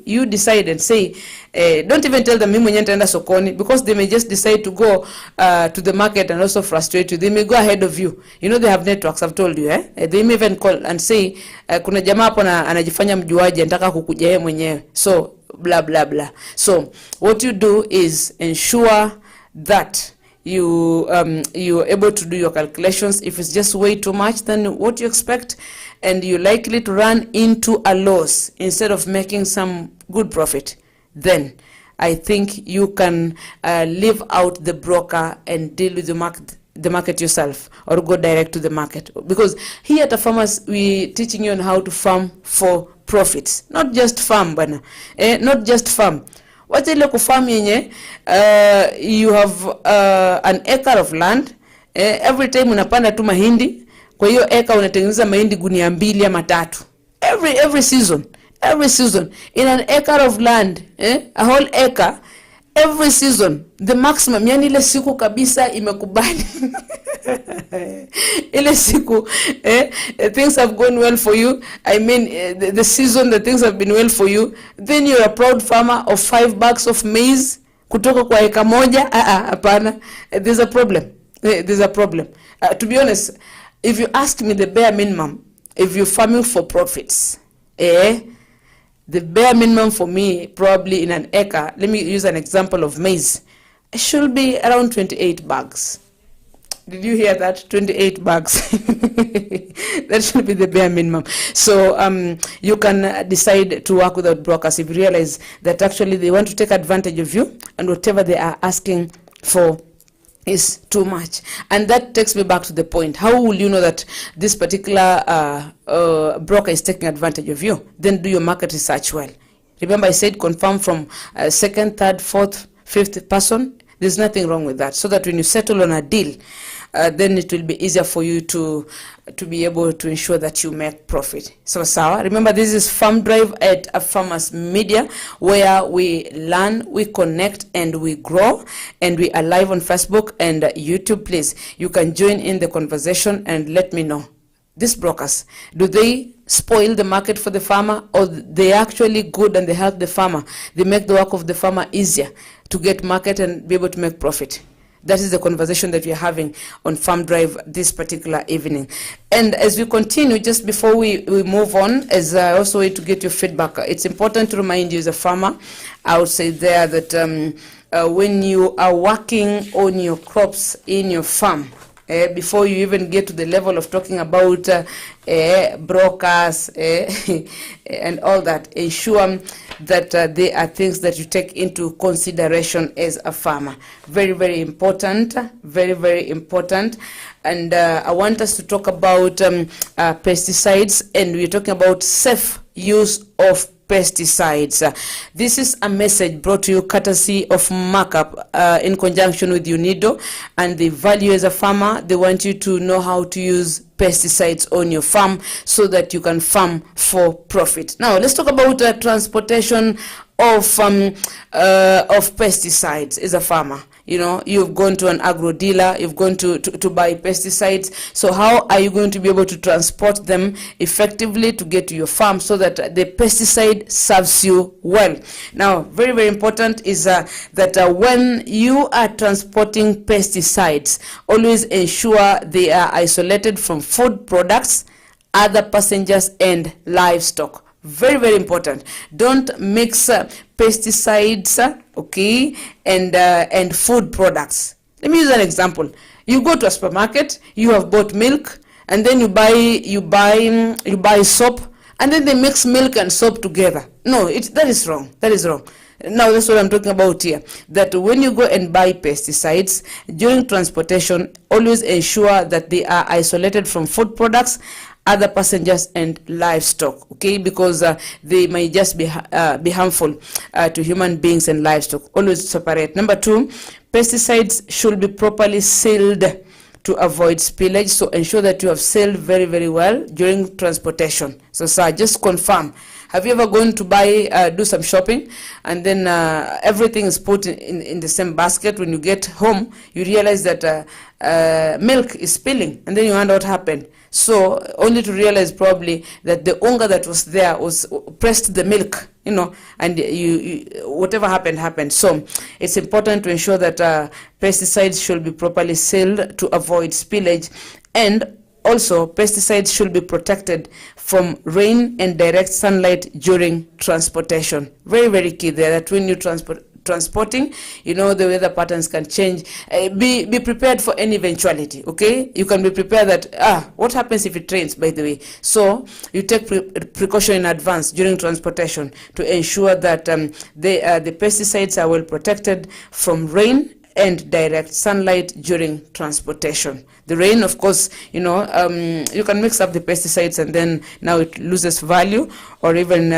you decide and say, don't even tell them mimi mwenyewe nitaenda sokoni, because they may just decide to go to the market and also frustrate you. They may go ahead of you. They have networks, I've told you. They may even call and say, kuna jamaa hapo anajifanya mjuaji, anataka kukuja yeye mwenyewe. So blah blah blah. So what you do is ensure that you're able to do your calculations. If it's just way too much than what you expect, and you're likely to run into a loss instead of making some good profit, then I think you can leave out the broker and deal with the market yourself, or go direct to the market. Because here at Farmers, we teaching you on how to farm for profits, not just farm bana, not just farm. What ile kufarm yenye you have an acre of land, every time unapanda tu mahindi, kwa hiyo acre unatengeneza mahindi gunia 2 ama 3 every season in an acre of land, a whole acre every season, the maximum. Yani ile siku kabisa imekubali ile siku things have gone well for you, I mean the season that things have been well for you, then you're a proud farmer of 5 bags of maize kutoka kwa eka moja. Hapana, there's a problem. To be honest, if you ask me, the bare minimum, if you're farming for profits, the bare minimum for me, probably in an acre, let me use an example of maize, it should be around 28 bags. Did you hear that? 28 bags. That should be the bare minimum. So you can decide to work without brokers if you realize that actually they want to take advantage of you, and whatever they are asking for is too much. And that takes me back to the point: how will you know that this particular broker is taking advantage of you? Then do your market research well. Remember, I said confirm from second, third, fourth, fifth person. There's nothing wrong with that, so that when you settle on a deal, then it will be easier for you to be able to ensure that you make profit. So remember, this is Farm Drive at a Farmers Media, where we learn, we connect, and we grow. And we are live on Facebook and YouTube. Please, you can join in the conversation and let me know. These brokers, do they spoil the market for the farmer, or they actually good and they help the farmer? They make the work of the farmer easier to get market and be able to make profit. That is the conversation that we are having on Farm Drive this particular evening. And as we continue, just before we move on, as I also way to get your feedback, it's important to remind you as a farmer, I would say there that when you are working on your crops in your farm, before you even get to the level of talking about brokers and all that, ensure that they are things that you take into consideration as a farmer. Very, very important. Very, very important. And I want us to talk about pesticides, and we're talking about safe use of pesticides. This is a message brought to you courtesy of Markup in conjunction with UNIDO and the Value as a Farmer. They want you to know how to use pesticides on your farm so that you can farm for profit. Now let's talk about transportation of pesticides as a farmer. You know, you've gone to an agro dealer, you've gone to buy pesticides. So how are you going to be able to transport them effectively to get to your farm so that the pesticide serves you well? Now, very, very important is that when you are transporting pesticides, always ensure they are isolated from food products, other passengers, and livestock. Very, very important. Don't mix pesticides, okay, and food products. Let me use an example. You go to a supermarket, you have bought milk, and then you buy soap, and then they mix milk and soap together. No, that is wrong. That is wrong. Now that's what I'm talking about here. That when you go and buy pesticides during transportation, always ensure that they are isolated from food products, other passengers, and livestock, okay, because they may just be harmful to human beings and livestock. Always separate. Number 2, pesticides should be properly sealed to avoid spillage. So ensure that you have sealed very, very well during transportation. So sir, just confirm. Have you ever gone to buy, do some shopping, and then everything is put in the same basket? When you get home, you realize that milk is spilling, and then you wonder what happened. So only to realize probably that the unga that was there was pressed the milk, you know, and you whatever happened. So it's important to ensure that pesticides should be properly sealed to avoid spillage, and Also, pesticides should be protected from rain and direct sunlight during transportation. Very, very key there, that when you transporting, you know, the weather patterns can change. Be prepared for any eventuality, okay? You can be prepared that, what happens if it rains, by the way? So you take precaution in advance during transportation to ensure that the pesticides are well protected from rain and direct sunlight during transportation. The rain, of course, you know, you can mix up the pesticides and then now it loses value, or even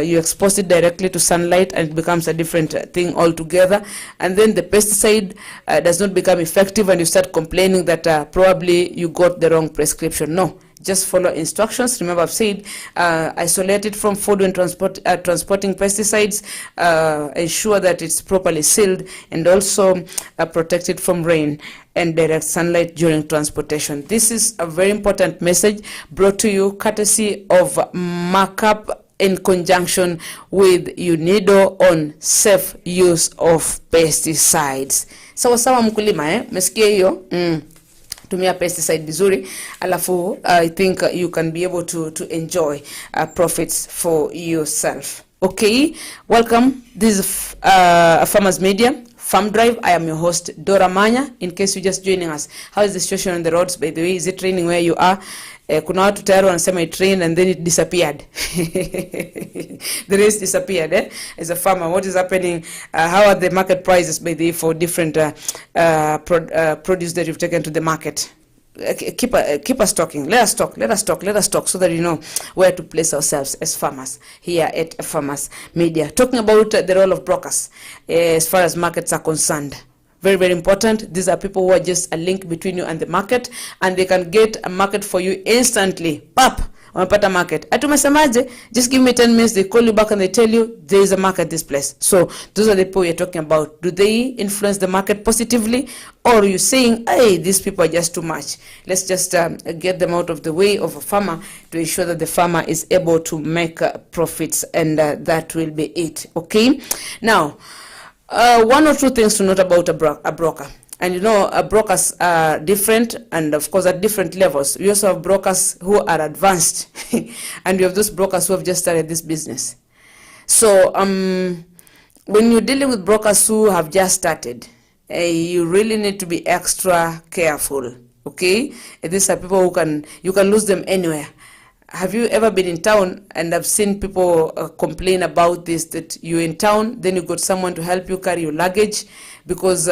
you expose it directly to sunlight and it becomes a different thing altogether. And then the pesticide does not become effective and you start complaining that probably you got the wrong prescription. No. Just follow instructions. Remember, I've said isolate it from food when transporting pesticides, ensure that it's properly sealed, and also protect it from rain and direct sunlight during transportation. This is a very important message brought to you courtesy of Markup in conjunction with UNIDO on safe use of pesticides. Sawa mkulima, mesikia hiyo? Tumia pesticide vizuri, alafu I think you can be able to enjoy profits for yourself. Okay, welcome. This is a Farmers Media Farm Drive. I am your host, Dora Manya. In case you're just joining us, how is the situation on the roads, by the way? Is it raining where you are? Kuna watu tayari wanasema it rained and then it disappeared. The race disappeared, as a farmer. What is happening? How are the market prices, by the way, for different produce that you've taken to the market? Keep us talking. Let us talk so that you know where to place ourselves as farmers here at Farmers Media. Talking about the role of brokers as far as markets are concerned. Very, very important. These are people who are just a link between you and the market, and they can get a market for you instantly. Pap! Wamepata market. Atumesemaje? Just give me 10 minutes. They call you back and they tell you there is a market this place. So those are the people you're talking about. Do they influence the market positively, or are you saying, hey, these people are just too much? Let's just get them out of the way of a farmer to ensure that the farmer is able to make profits, and that will be it. Okay. Now, one or two things to note about a broker. And you know, brokers are different, and of course at different levels. We also have brokers who are advanced, and we have those brokers who have just started this business. So when you're dealing with brokers who have just started, you really need to be extra careful. Okay, these are people who you can lose them anywhere. Have you ever been in town and I've seen people complain about this, that you're in town, then you got someone to help you carry your luggage because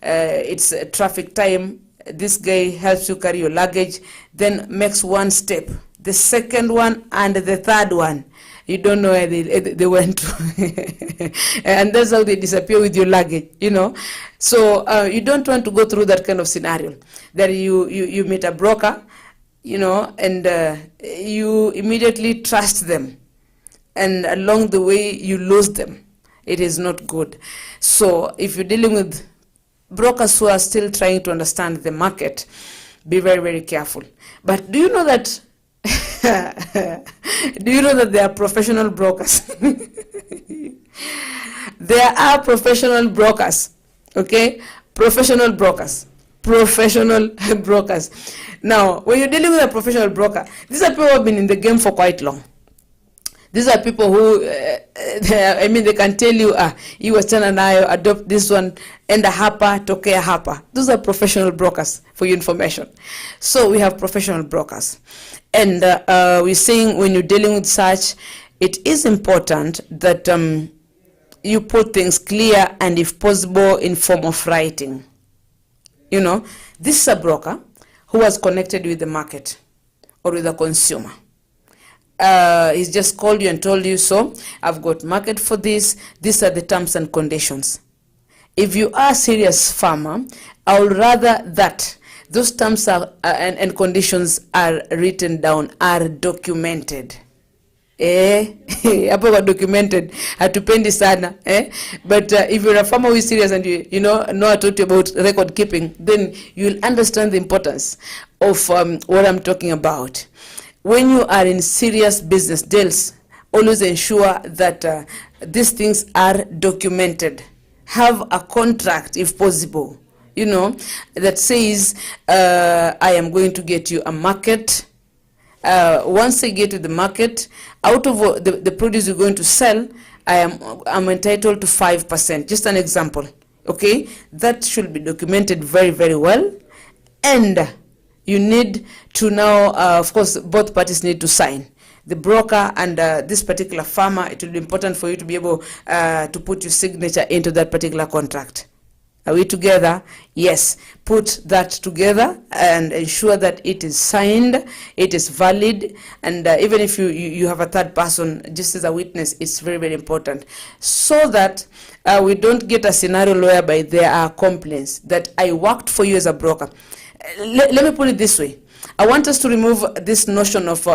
it's traffic time. This guy helps you carry your luggage, then makes one step, the second one, and the third one. You don't know where they went to. And that's how they disappear with your luggage, you know. So you don't want to go through that kind of scenario, that you meet a broker, you know, and you immediately trust them, and along the way you lose them. It is not good. So if you're dealing with brokers who are still trying to understand the market, be very, very careful. But do you know that there are professional brokers? There are professional brokers, okay? Professional brokers. Now, when you're dealing with a professional broker, these are people who have been in the game for quite long. These are people who, they can tell you, you wasichana nayo, adopt this one, enda hapa, tokea hapa. Those are professional brokers, for your information. So we have professional brokers. And we're saying when you're dealing with such, it is important that you put things clear and, if possible, in form of writing. You know, this is a broker who was connected with the market or with the consumer. He's just called you and told you, so I've got market for this. These are the terms and conditions. If you are a serious farmer, I would rather that those terms and conditions are written down, are documented. Hapo documented, hatupendi sana. But if you're a farmer who is serious and you know I taught you about record keeping, then you'll understand the importance of what I'm talking about. When you are in serious business deals, always ensure that these things are documented. Have a contract if possible. that says, I am going to get you a market. Once they get to the market, out of the produce you're going to sell, I'm entitled to 5%. Just an example. Okay, that should be documented very, very well. And you need to now, of course, both parties need to sign. The broker and this particular farmer. It will be important for you to be able to put your signature into that particular contract. Are we together? Yes. Put that together and ensure that it is signed, it is valid, and even if you have a third person just as a witness, it's very, very important, so that we don't get a scenario whereby there are complaints that I worked for you as a broker. Let me put it this way. I want us to remove this notion of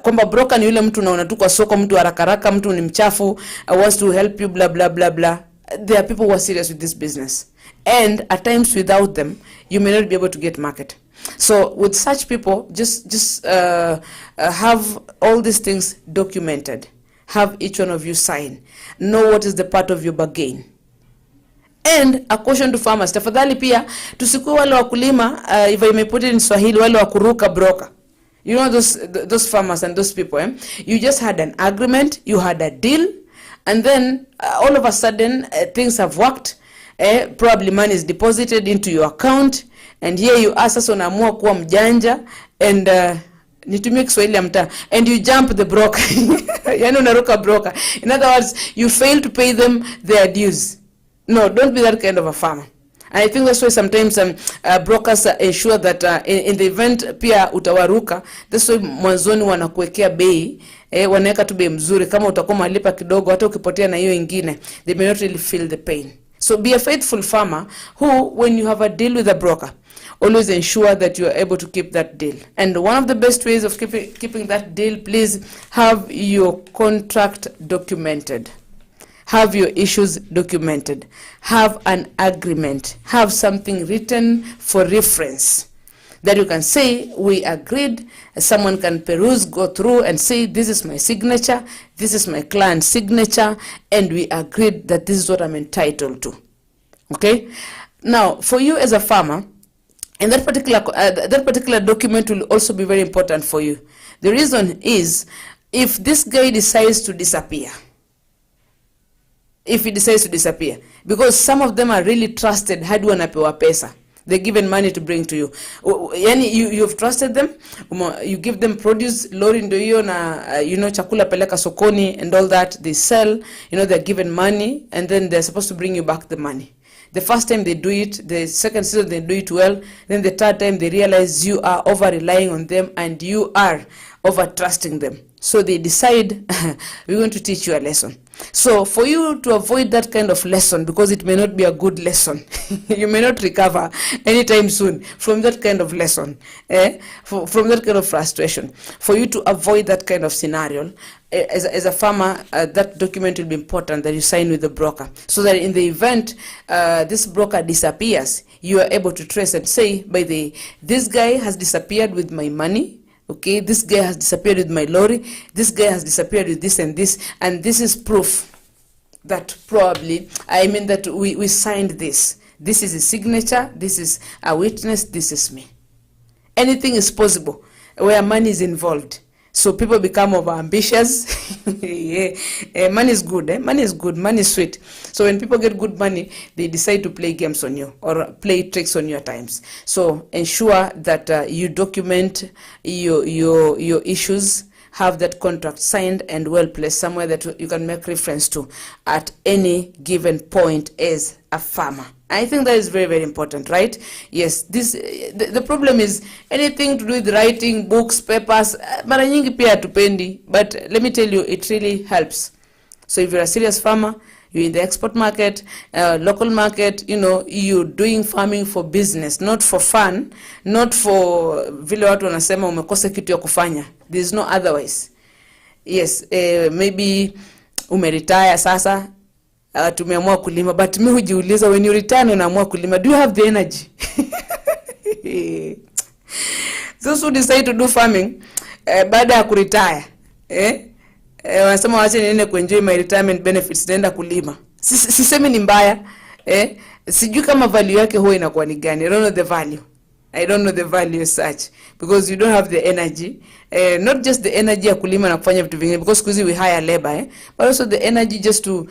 kwamba broker ni yule mtu unaona tu kwa soko, mtu haraka mtu ni mchafu, wants to help you blah blah blah blah. There are people who are serious with this business, and at times without them you may not be able to get market. So with such people, just have all these things documented. Have each one of you sign. Know what is the part of your bargain. And a caution to farmers, tafadhali pia tusikuwe wale wakulima, if I may put it in Swahili, wale wakuruka broker. You know those farmers and those people, you just had an agreement, you had a deal, and then all of a sudden things have worked. Probably money is deposited into your account, and here you are sasa unaamua kuwa mjanja and nitumie Kiswahili ya mtaa, and you jump the broker. Yani unaruka broker. In other words, you fail to pay them their dues. No, don't be that kind of a farmer. And I think that's why sometimes brokers ensure that in the event pia utawaruka, that's why mwanzoni wanakuwekea bei, wanaweka tu bei mzuri, kama utakuwa malipa kidogo hata ukipotea na hiyo ingine, they may not really feel the pain. So be a faithful farmer who, when you have a deal with a broker, always ensure that you are able to keep that deal. And one of the best ways of keeping that deal, please have your contract documented. Have your issues documented. Have an agreement. Have something written for reference that you can say, we agreed. Someone can peruse, go through and say, this is my signature, this is my client's signature, and we agreed that this is what I'm entitled to. Okay? Now, for you as a farmer, and that particular document will also be very important for you. The reason is, if this guy decides to disappear, because some of them are really trusted, hadi wanapewa pesa, they're given money to bring to you. Yani you've trusted them, you give them produce, lori ndio hiyo na chakula peleka sokoni and all that, they sell, they're given money, and then they're supposed to bring you back the money. The first time they do it, the second season they do it well, then the third time they realize you are over relying on them and you are over trusting them. So they decide, we're going to teach you a lesson. So for you to avoid that kind of lesson, because it may not be a good lesson, you may not recover anytime soon from that kind of lesson, from that kind of frustration. For you to avoid that kind of scenario, as a farmer, that document will be important that you sign with the broker, so that in the event this broker disappears, you are able to trace and say, this guy has disappeared with my money. Okay, this guy has disappeared with my lorry, this guy has disappeared with this, and this is proof that that we signed this. This is a signature, this is a witness, this is me. Anything is possible where money is involved. So people become over ambitious. Money is good, money is good, money is sweet. So when people get good money, they decide to play games on you or play tricks on you at times. So ensure that you document your issues, have that contract signed and well placed somewhere that you can make reference to at any given point as a farmer. I think that is very, very important, right? Yes, the problem is anything to do with writing, books, papers, mara nyingi pia hatupendi, but let me tell you, it really helps. So if you're a serious farmer, you're in the export market, local market, you're doing farming for business, not for fun, not for vile watu wanasema umekosa kitu ya kufanya. There's no otherwise. Yes, maybe umeretire sasa, tumeamua kulima, but mimi hujiuliza, when you retire unaamua kulima, do you have the energy? Those who decide to do farming baada ya kuretire, wanasema wacha niende kuenjoy my retirement benefits, naenda kulima. Sisemi ni mbaya, sijui kama value yake huwa inakuwa ni gani. I don't know the value. I don't know the value as such because you don't have the energy, not just the energy ya kulima na kufanya vitu vingine, because kuzi we hire labor, but also the energy just to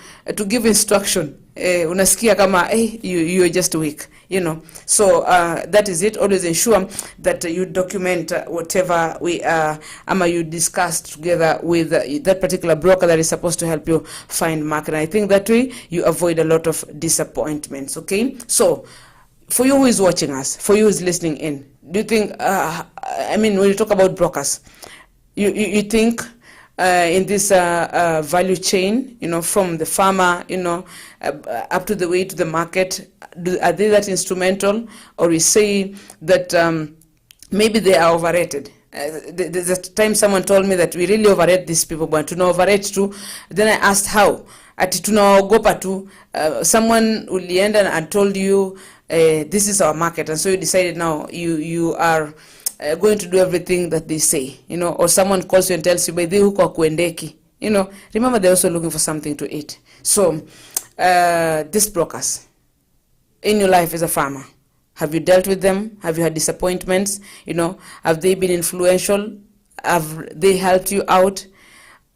give instruction. Unasikia kama you are just weak, you know. So that is it. Always ensure that you document whatever we ama you discuss together with that particular broker that is supposed to help you find market. And I think that way you avoid a lot of disappointments. Okay, so for you who is watching us, for you who is listening in, do you think, I mean, when you talk about brokers, you think in this value chain, you know, from the farmer, you know, up to the way to the market, are they that instrumental? Or we say that maybe they are overrated? There's a time someone told me that we really overrate these people, but to overrate too. Then I asked how. Ati tunaogopa tu. Someone ulienda and told you, this is our market, and so you decided now you are going to do everything that they say, you know. Or someone calls you and tells you, by the huko kuendeki, you know. Remember, they're also looking for something to eat. So these brokers in your life as a farmer, have you dealt with them? Have you had disappointments? You know, have they been influential? Have they helped you out?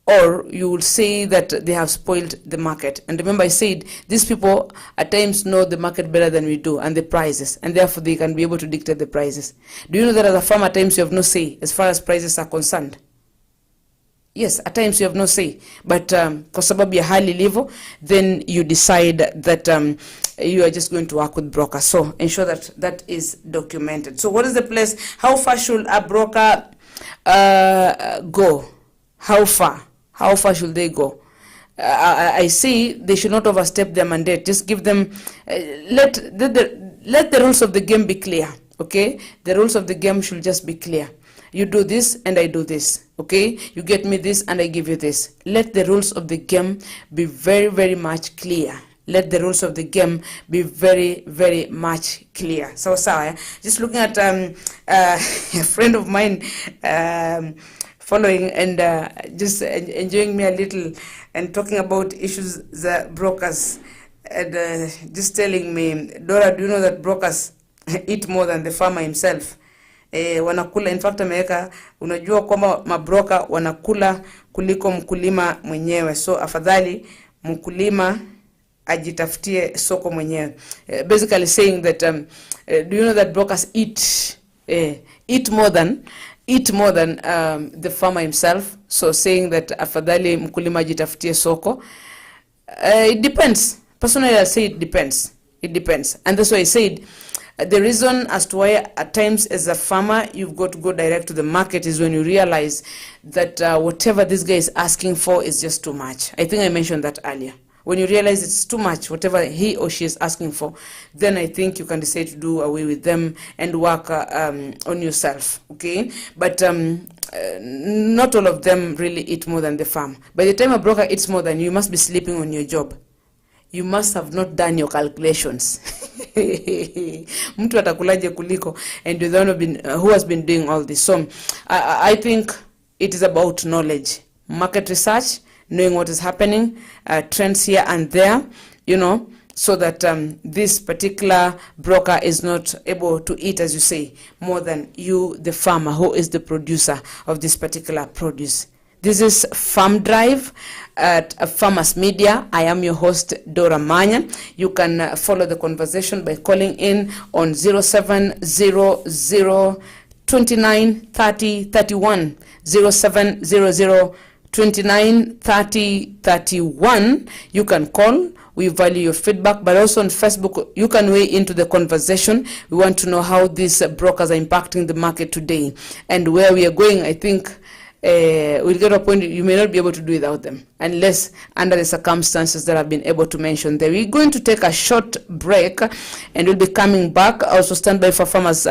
Or you will say that they have spoiled the market. And remember, I said these people at times know the market better than we do, and the prices, and therefore they can be able to dictate the prices. Do you know that as a farmer, at times you have no say as far as prices are concerned? Yes, at times you have no say, but kwa sababu ya hali ilivyo, then you decide that you are just going to work with brokers. So ensure that that is documented. So what is the place? How far should a broker go? How far? How far should they go? I say they should not overstep their mandate. Just give them, let the rules of the game be clear. Okay, the rules of the game should just be clear. You do this and I do this. Okay, you get me this and I give you this. Let the rules of the game be very, very much clear. Let the rules of the game be very, very much clear. So, just looking at a friend of mine following and just enjoying me a little and talking about issues that brokers, and just telling me, Dora, do you know that brokers eat more than the farmer himself? Wanakula, in fact ameweka, unajua kwamba mabroka wanakula kuliko mkulima mwenyewe, so afadhali mkulima ajitafutie soko mwenyewe. Basically saying that do you know that brokers eat more than the farmer himself? So saying that afadhali mkulima ajitafutie soko. It depends. Personally, I say it depends. It depends. And that's why I said the reason as to why at times as a farmer you've got to go direct to the market is when you realize that whatever this guy is asking for is just too much. I think I mentioned that earlier. When you realize it's too much, whatever he or she is asking for, then I think you can decide to do away with them and work on yourself, okay? But not all of them really eat more than the farm. By the time a broker eats more than you must be sleeping on your job. You must have not done your calculations. Mtu atakulaje kuliko, and you're the one who has been doing all this. So I think it is about knowledge, market research, knowing what is happening, trends here and there, you know, so that this particular broker is not able to eat, as you say, more than you, the farmer, who is the producer of this particular produce. This is Farm Drive at Farmers Media. I am your host, Dora Manya. You can follow the conversation by calling in on 0700 29 30 31, 0700 29 30 31. You can call. We value your feedback, but also on Facebook, you can weigh into the conversation. We want to know how these brokers are impacting the market today and where we are going. I think we'll get to a point you may not be able to do without them unless under the circumstances that I've been able to mention there. We're going to take a short break and we'll be coming back. Also stand by for Farmers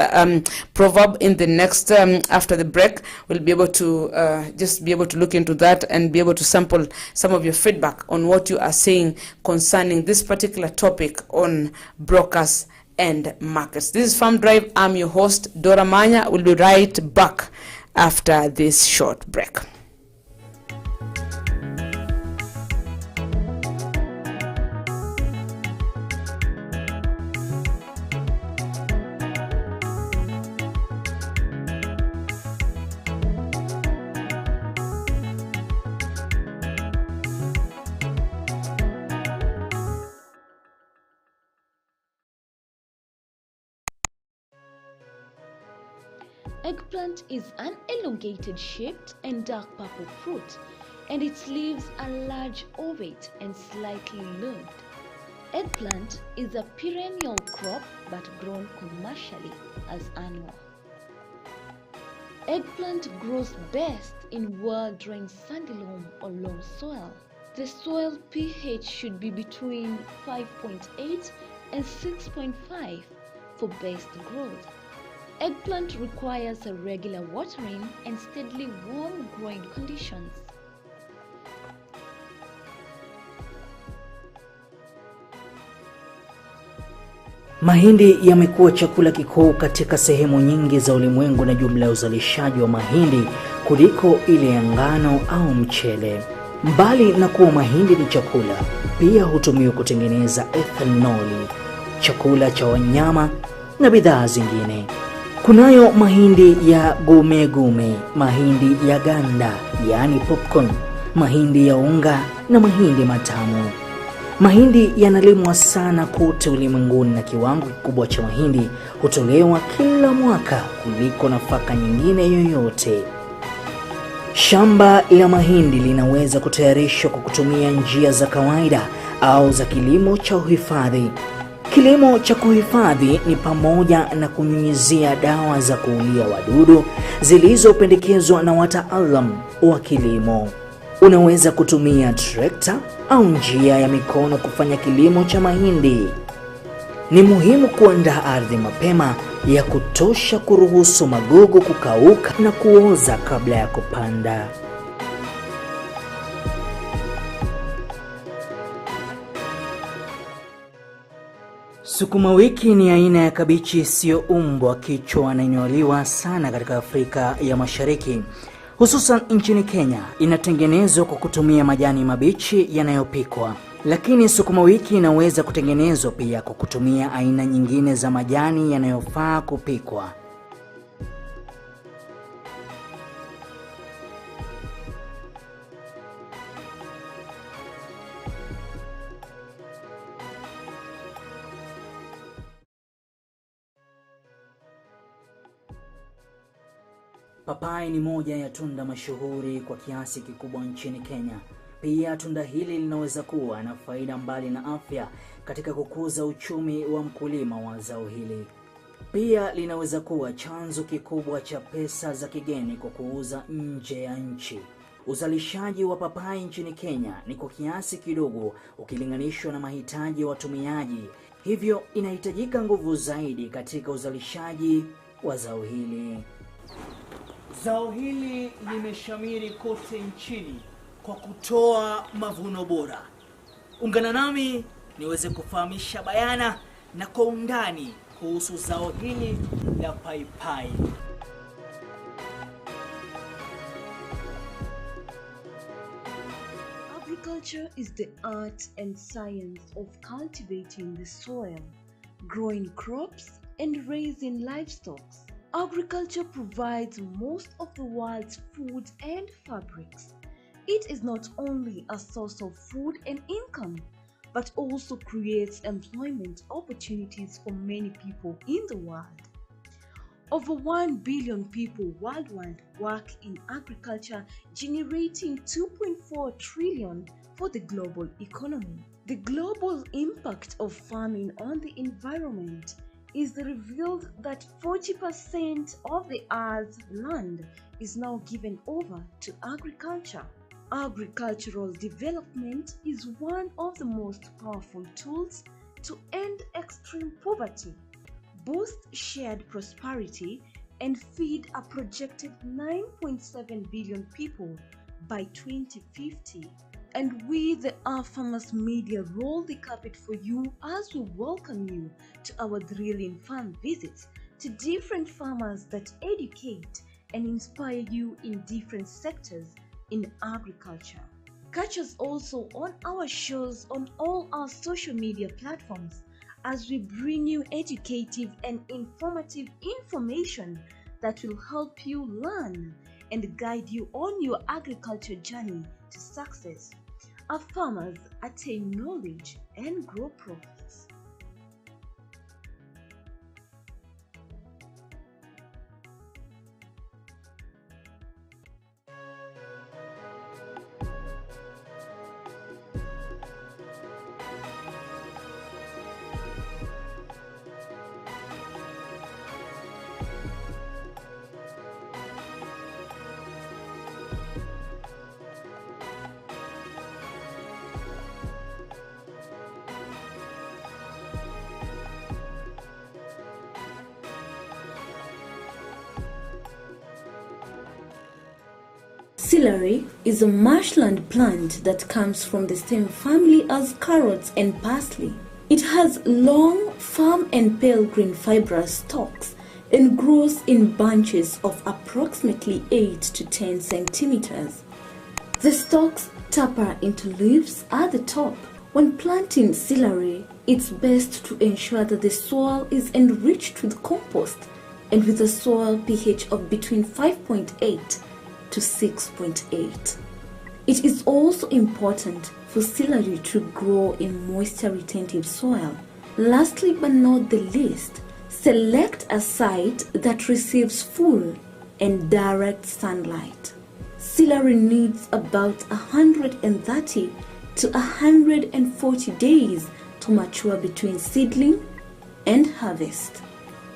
proverb in the next after the break. We'll be able to just be able to look into that and be able to sample some of your feedback on what you are saying concerning this particular topic on brokers and markets. This is Farm Drive. I'm your host, Dora Manya. We'll be right back after this short break. Eggplant is an elongated shaped and dark purple fruit, and its leaves are large, ovate, and slightly lobed. Eggplant is a perennial crop but grown commercially as annual. Eggplant grows best in well-drained sandy loam or loam soil. The soil pH should be between 5.8 and 6.5 for best growth. Eggplant requires a regular watering and steadily warm growing conditions. Mahindi yamekuwa chakula kikuu katika sehemu nyingi za ulimwengu na jumla ya uzalishaji wa mahindi kuliko ile ya ngano au mchele. Mbali na kuwa mahindi ni chakula, pia hutumiwa kutengeneza ethanoli, chakula cha wanyama na bidhaa zingine. Kunayo mahindi ya gume, mahindi ya ganda, yani popcorn, mahindi ya unga na mahindi matamu. Mahindi yanalimwa sana kote ulimwenguni na kiwango kikubwa cha mahindi hutolewa kila mwaka kuliko nafaka nyingine yoyote. Shamba la mahindi linaweza kutayarishwa kwa kutumia njia za kawaida au za kilimo cha uhifadhi. Kilimo cha kuhifadhi ni pamoja na kunyunyizia dawa za kuulia wadudu zilizopendekezwa na wataalamu wa kilimo. Unaweza kutumia trekta au njia ya mikono kufanya kilimo cha mahindi. Ni muhimu kuandaa ardhi mapema ya kutosha kuruhusu magugu kukauka na kuoza kabla ya kupanda. Sukuma wiki ni aina ya kabichi isiyoumbwa kichwa na inayoliwa sana katika Afrika ya Mashariki. Hususan nchini Kenya, inatengenezwa kwa kutumia majani mabichi yanayopikwa. Lakini sukuma wiki inaweza kutengenezwa pia kwa kutumia aina nyingine za majani yanayofaa kupikwa. Papai ni moja ya tunda mashuhuri kwa kiasi kikubwa nchini Kenya. Pia tunda hili linaweza kuwa na faida mbali na afya katika kukuza uchumi wa mkulima wa zao hili. Pia linaweza kuwa chanzo kikubwa cha pesa za kigeni kwa kuuza nje ya nchi. Uzalishaji wa papai nchini Kenya ni kwa kiasi kidogo ukilinganishwa na mahitaji ya watumiaji. Hivyo inahitajika nguvu zaidi katika uzalishaji wa zao hili. Zao hili limeshamiri kote nchini kwa kutoa mavuno bora. Ungana nami niweze kufahamisha bayana na kwa undani kuhusu zao hili la paipai. Agriculture is the art and science of cultivating the soil, growing crops, and raising livestock. Agriculture provides most of the world's food and fabrics. It is not only a source of food and income, but also creates employment opportunities for many people in the world. Over 1 billion people worldwide work in agriculture, generating 2.4 trillion for the global economy. The global impact of farming on the environment is revealed that 40% of the Earth's land is now given over to agriculture. Agricultural development is one of the most powerful tools to end extreme poverty, boost shared prosperity, and feed a projected 9.7 billion people by 2050. And we, the Our Farmers Media, roll the carpet for you as we welcome you to our thrilling farm visits to different farmers that educate and inspire you in different sectors in agriculture. Catch us also on our shows on all our social media platforms as we bring you educative and informative information that will help you learn and guide you on your agriculture journey to success. Our farmers attain knowledge and grow profits. Celery is a marshland plant that comes from the same family as carrots and parsley. It has long, firm and pale green fibrous stalks and grows in bunches of approximately 8 to 10 centimeters. The stalks taper into leaves at the top. When planting celery, it's best to ensure that the soil is enriched with compost and with a soil pH of between 5.8 to 6.8. It is also important for celery to grow in moisture-retentive soil. Lastly but not the least, select a site that receives full and direct sunlight. Celery needs about 130 to 140 days to mature between seedling and harvest.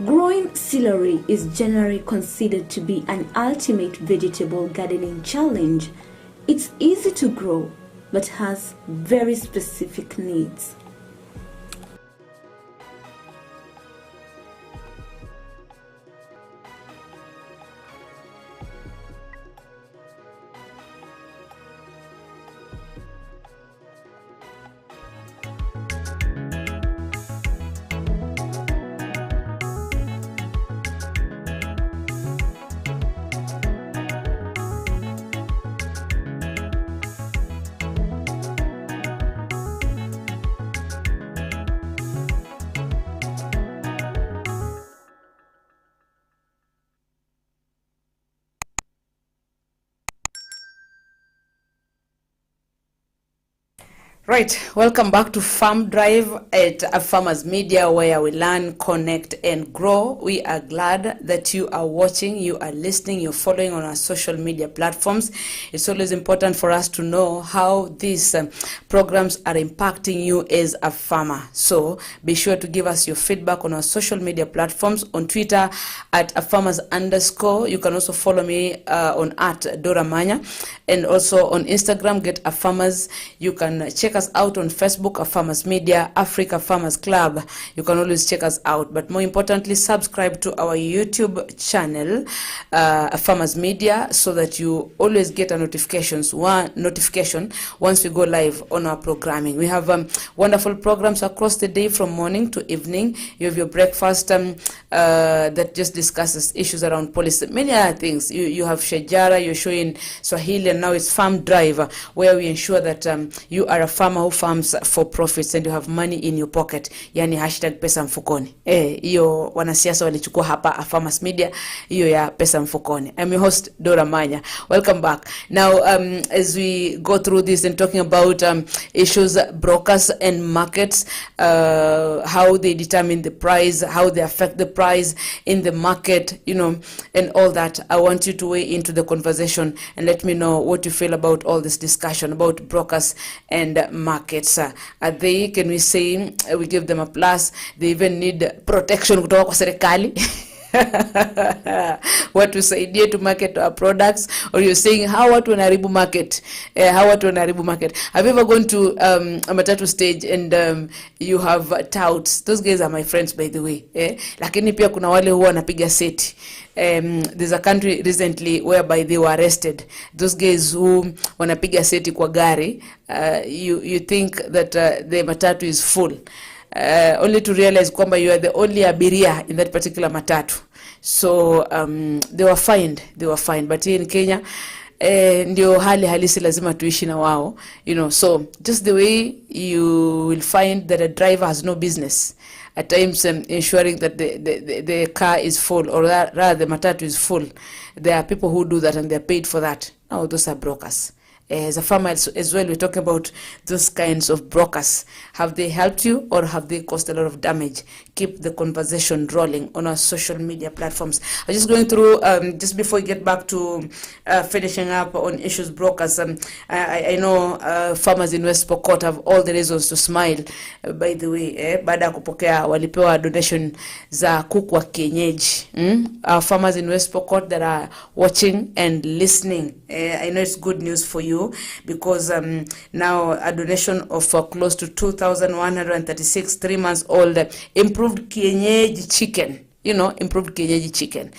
Growing celery is generally considered to be an ultimate vegetable gardening challenge. It's easy to grow, but has very specific needs. Right, welcome back to Farm Drive at Farmers Media, where we learn, connect, and grow. We are glad that you are watching, you are listening, you're following on our social media platforms. It's always important for us to know how these programs are impacting you as a farmer. So be sure to give us your feedback on our social media platforms. On Twitter at @farmers_. You can also follow me on @DoraManya, and also on Instagram, get @farmers. You can check us out on Facebook, Farmers Media, Africa Farmers Club. You can always check us out, but more importantly, subscribe to our YouTube channel, Farmers Media, so that you always get a notification once we go live on our programming. We have wonderful programs across the day from morning to evening. You have your breakfast that just discusses issues around policy, many other things. You have Shajara, you're showing Swahili, and now it's Farm Drive, where we ensure that you are a farmer who farms for profits and you have money in your pocket, yani #pesa mfukoni. Hiyo wanasiasa walichukua hapa Farmers Media, hiyo ya pesa mfukoni. I'm your host Dora Manya. Welcome back. Now as we go through this and talking about issues, brokers and markets, how they determine the price, how they affect the price in the market, and all that. I want you to weigh into the conversation and let me know what you feel about all this discussion about brokers and markets. Are they, can we say, we give them a plus? They even need protection kutoka kwa serikali. What we say to market our products, or you're saying how watu wanaharibu market, Have you ever gone to a matatu stage and you have touts? Those guys are my friends, by the way, lakini pia kuna wale huwa wanapiga seti. There's a country recently whereby they were arrested. Those guys who wanapiga seti kwa gari, you think that the matatu is full, only to realize kwamba you are the only abiria in that particular matatu. So they were fined, but here in Kenya ndio hali halisi, lazima tuishi na wao, so just the way you will find that a driver has no business at times ensuring that the car is full, or rather the matatu is full. There are people who do that and they're paid for that. Now those are brokers. As a farmer as well, we're talking about those kinds of brokers. Have they helped you or have they caused a lot of damage? Keep the conversation rolling on our social media platforms. I'm just going through, just before we get back to finishing up on issues brokers. I know farmers in West Pokot have all the reasons to smile, by the way, baada kupokea walipewa donation za kuku wa kienyeji. Our farmers in West Pokot that are watching and listening, I know it's good news for you, because now a donation of close to 2,136 3 months old improved kienyeji chicken. improved kienyeji chicken.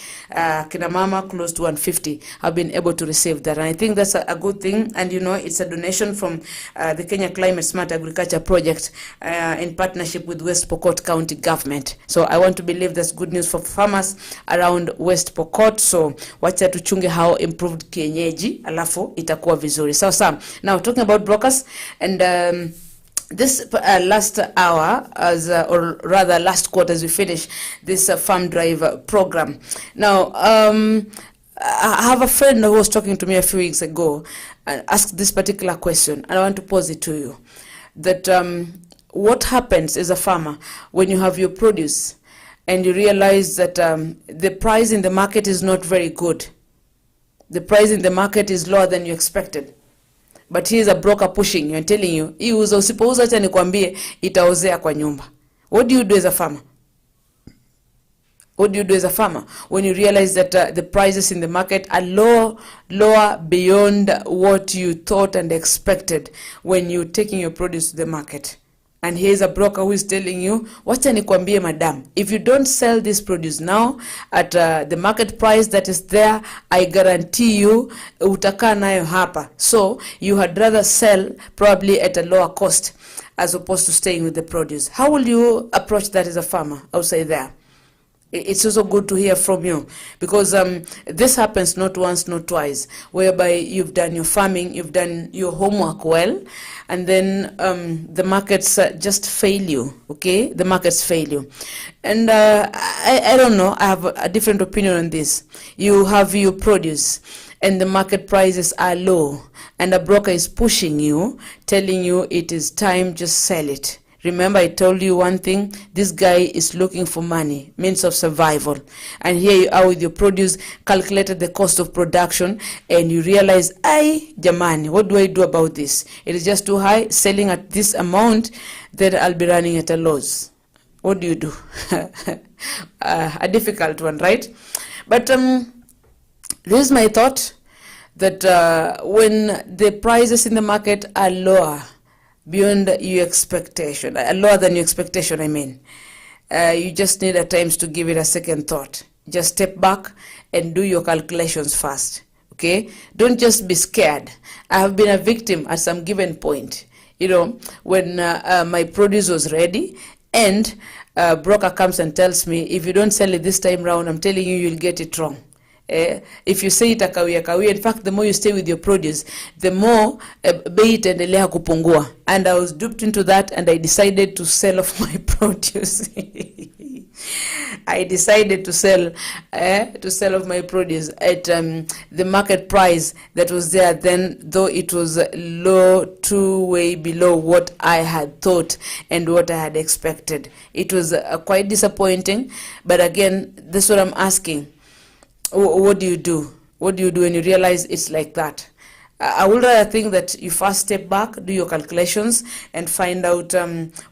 Kina mama close to 150 have been able to receive that. And I think that's a good thing. And, it's a donation from the Kenya Climate Smart Agriculture Project in partnership with West Pokot County Government. So I want to believe that's good news for farmers around West Pokot. So wacha tuchunge how improved kienyeji, alafu itakuwa vizuri. So now talking about brokers and this last hour, or rather last quarter, as we finish this farm drive program. Now, I have a friend who was talking to me a few weeks ago and asked this particular question, and I want to pose it to you. That what happens as a farmer when you have your produce and you realize that the price in the market is not very good. The price in the market is lower than you expected. But he is a broker pushing you and telling you, iuza usipouza acha nikwambie itaozea kwa nyumba. What do you do as a farmer? What do you do as a farmer when you realize that the prices in the market are lower beyond what you thought and expected when you're taking your produce to the market? And here's a broker who is telling you, wacha nikwambie madam, if you don't sell this produce now at the market price that is there, I guarantee you utakaa nayo hapa. So you had rather sell probably at a lower cost as opposed to staying with the produce. How will you approach that as a farmer outside there? It's also good to hear from you, because this happens not once, not twice, whereby you've done your farming, you've done your homework well, and then the markets just fail you, okay? The markets fail you. And I don't know, I have a different opinion on this. You have your produce, and the market prices are low, and a broker is pushing you, telling you it is time, just sell it. Remember, I told you one thing, this guy is looking for money, means of survival. And here you are with your produce, calculated the cost of production, and you realize, jamani, what do I do about this? It is just too high, selling at this amount, then I'll be running at a loss. What do you do? A difficult one, right? But this is my thought, that when the prices in the market are lower, beyond your expectation, lower than your expectation, I mean, you just need at times to give it a second thought. Just step back and do your calculations first, okay? Don't just be scared. I have been a victim at some given point, when my produce was ready, and a broker comes and tells me, if you don't sell it this time round, I'm telling you, you'll get it wrong. If you say itakawia, in fact, the more you stay with your produce, the more bei itaendelea kupungua. And I was duped into that, and I decided to sell off my produce. I decided to sell off my produce at the market price that was there then, though it was way below what I had thought and what I had expected. It was quite disappointing, but again, that's what I'm asking. What do you do? What do you do when you realize it's like that? I would rather think that you first step back, do your calculations, and find out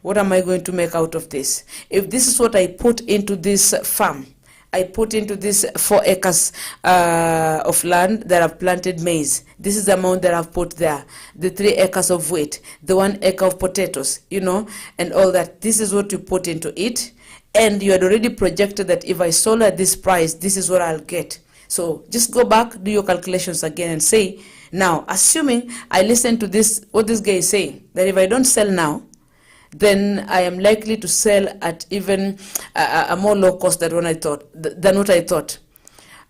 what am I going to make out of this. If this is what I put into this farm, I put into this 4 acres of land that I've planted maize. This is the amount that I've put there. The 3 acres of wheat, the 1 acre of potatoes, and all that. This is what you put into it. And you had already projected that if I sold at this price, this is what I'll get. So just go back, do your calculations again, and say, now, assuming I listen to this, what this guy is saying, that if I don't sell now, then I am likely to sell at even a more low cost than what I thought.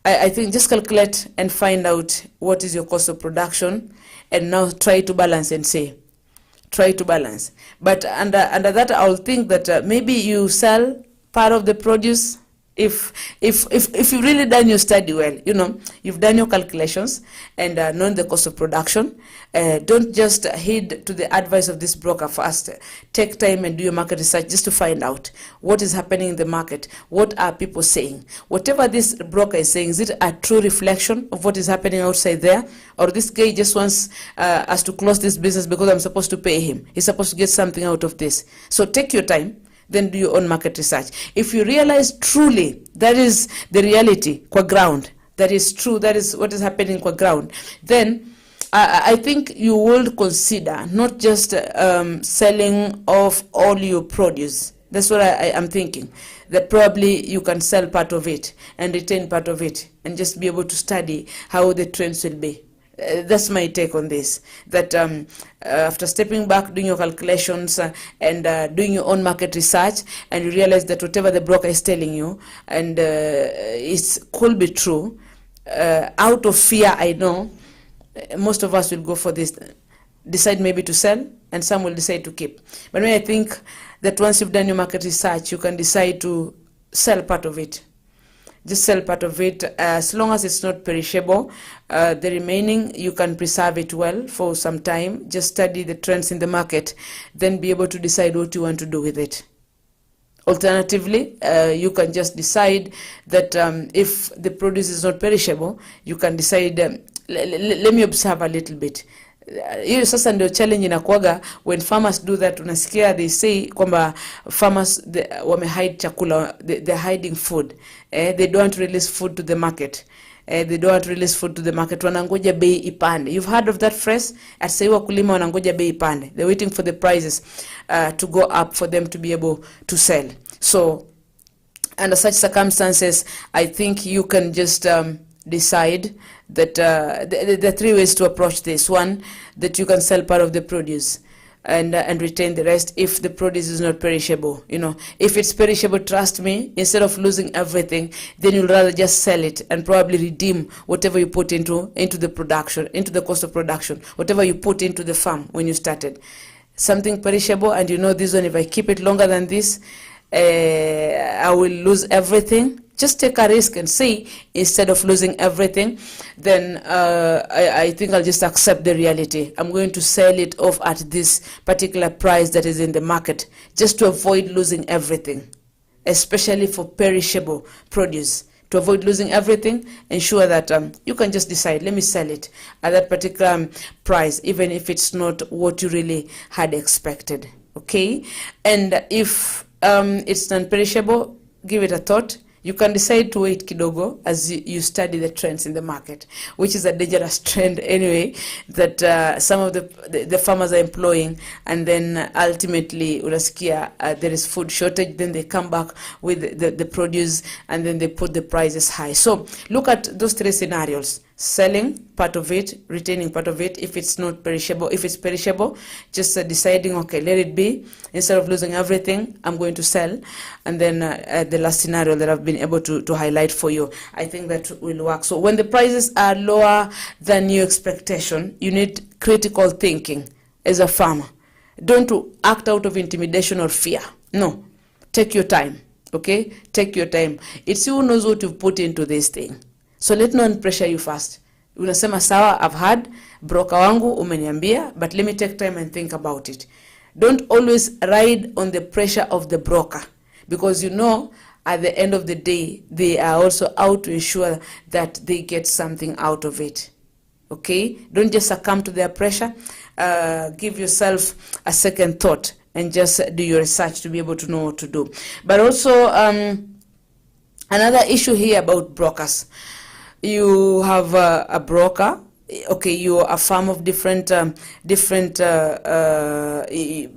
I think just calculate and find out what is your cost of production, and now try to balance and say, try to balance. But under that, I'll think that maybe you sell part of the produce. If you've really done your study well, you've done your calculations and known the cost of production, don't just heed to the advice of this broker first. Take time and do your market research just to find out what is happening in the market. What are people saying? Whatever this broker is saying, is it a true reflection of what is happening outside there? Or this guy just wants us to close this business because I'm supposed to pay him? He's supposed to get something out of this. So take your time. Then do your own market research. If you realize truly that is the reality qua ground, that is true, that is what is happening qua ground, then I think you will consider not just selling off all your produce. That's what I am thinking, that probably you can sell part of it and retain part of it and just be able to study how the trends will be. That's my take on this, that after stepping back, doing your calculations and doing your own market research, and you realize that whatever the broker is telling you and it could be true, out of fear, I know most of us will go for this, decide maybe to sell, and some will decide to keep. But I think that once you've done your market research, you can decide to sell part of it. Just sell part of it, as long as it's not perishable. The remaining, you can preserve it well for some time. Just study the trends in the market, then be able to decide what you want to do with it. Alternatively, you can just decide that if the produce is not perishable, you can decide, let me observe a little bit. Hiyo sasa ndio challenge inakuaga when farmers do that. Unasikia they say kwamba farmers wame hide chakula, they're hiding food. They don't want to release food to the market. They don't want to release food to the market. Wanangoja bei ipande. You've heard of that phrase? At say wakulima wanangoja bei ipande. They're waiting for the prices to go up for them to be able to sell. So under such circumstances, I think you can just decide that there are three ways to approach this. One, that you can sell part of the produce and retain the rest if the produce is not perishable. You know, if it's perishable, trust me, instead of losing everything, then you'll rather just sell it and probably redeem whatever you put into the production, into the cost of production, whatever you put into the farm when you started. Something perishable, and you know this one, if I keep it longer than this, I will lose everything. Just take a risk and see, instead of losing everything, then I think I'll just accept the reality. I'm going to sell it off at this particular price that is in the market, just to avoid losing everything, especially for perishable produce. To avoid losing everything, ensure that you can just decide, let me sell it at that particular price, even if it's not what you really had expected. Okay? And if it's non-perishable, give it a thought. You can decide to wait kidogo as you study the trends in the market, which is a dangerous trend anyway, that some of the farmers are employing, and then ultimately unasikia there is food shortage, then they come back with the produce, and then they put the prices high. So look at those three scenarios: selling part of it, retaining part of it if it's not perishable. If it's perishable, just deciding, okay, let it be. Instead of losing everything, I'm going to sell. And then the last scenario that I've been able to highlight for you, I think that will work. So when the prices are lower than your expectation, you need critical thinking as a farmer. Don't act out of intimidation or fear. No, take your time, okay? Take your time. It's you who knows what you've put into this thing. So let no one pressure you first. Unasema sawa, I've had broker wangu umeniambia, but let me take time and think about it. Don't always ride on the pressure of the broker, because you know at the end of the day they are also out to ensure that they get something out of it. Okay? Don't just succumb to their pressure. Give yourself a second thought and just do your research to be able to know what to do. But also another issue here about brokers. You have a broker, okay, you're a farm of different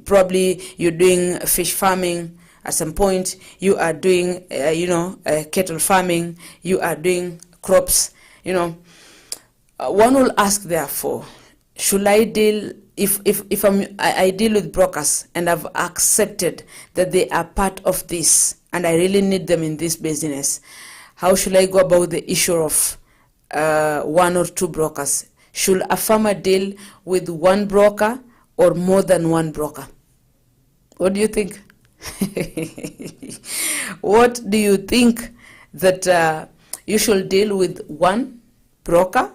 probably you're doing fish farming at some point, you are doing cattle farming, you are doing crops. One will ask, therefore, should I deal, if I deal with brokers and I've accepted that they are part of this and I really need them in this business, how should I go about the issue of one or two brokers? Should a farmer deal with one broker or more than one broker? What do you think? What do you think, that you should deal with one broker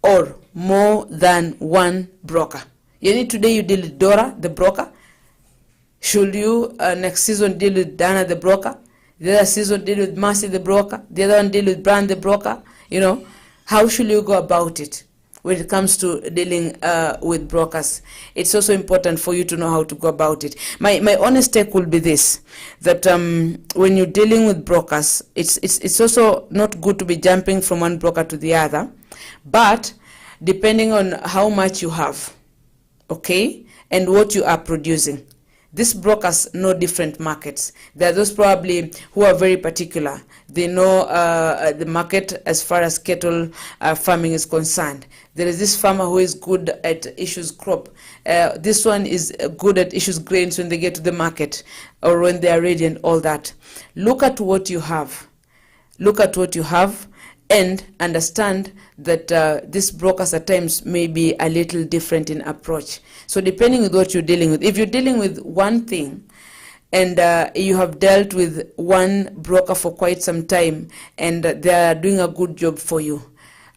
or more than one broker? Today you deal with Dora, the broker. Should you next season deal with Dana, the broker? The other season deal with Mercy, the broker. The other one deal with Brand, the broker. How should you go about it when it comes to dealing with brokers? It's also important for you to know how to go about it. My honest take will be this, that when you're dealing with brokers, it's also not good to be jumping from one broker to the other, but depending on how much you have, okay, and what you are producing, These brokers know different markets. There are those probably who are very particular. They know the market as far as cattle farming is concerned. There is this farmer who is good at issues crop. This one is good at issues grains when they get to the market or when they are ready and all that. Look at what you have. Look at what you have and understand that these brokers at times may be a little different in approach. So depending on what you're dealing with, if you're dealing with one thing and you have dealt with one broker for quite some time and they are doing a good job for you,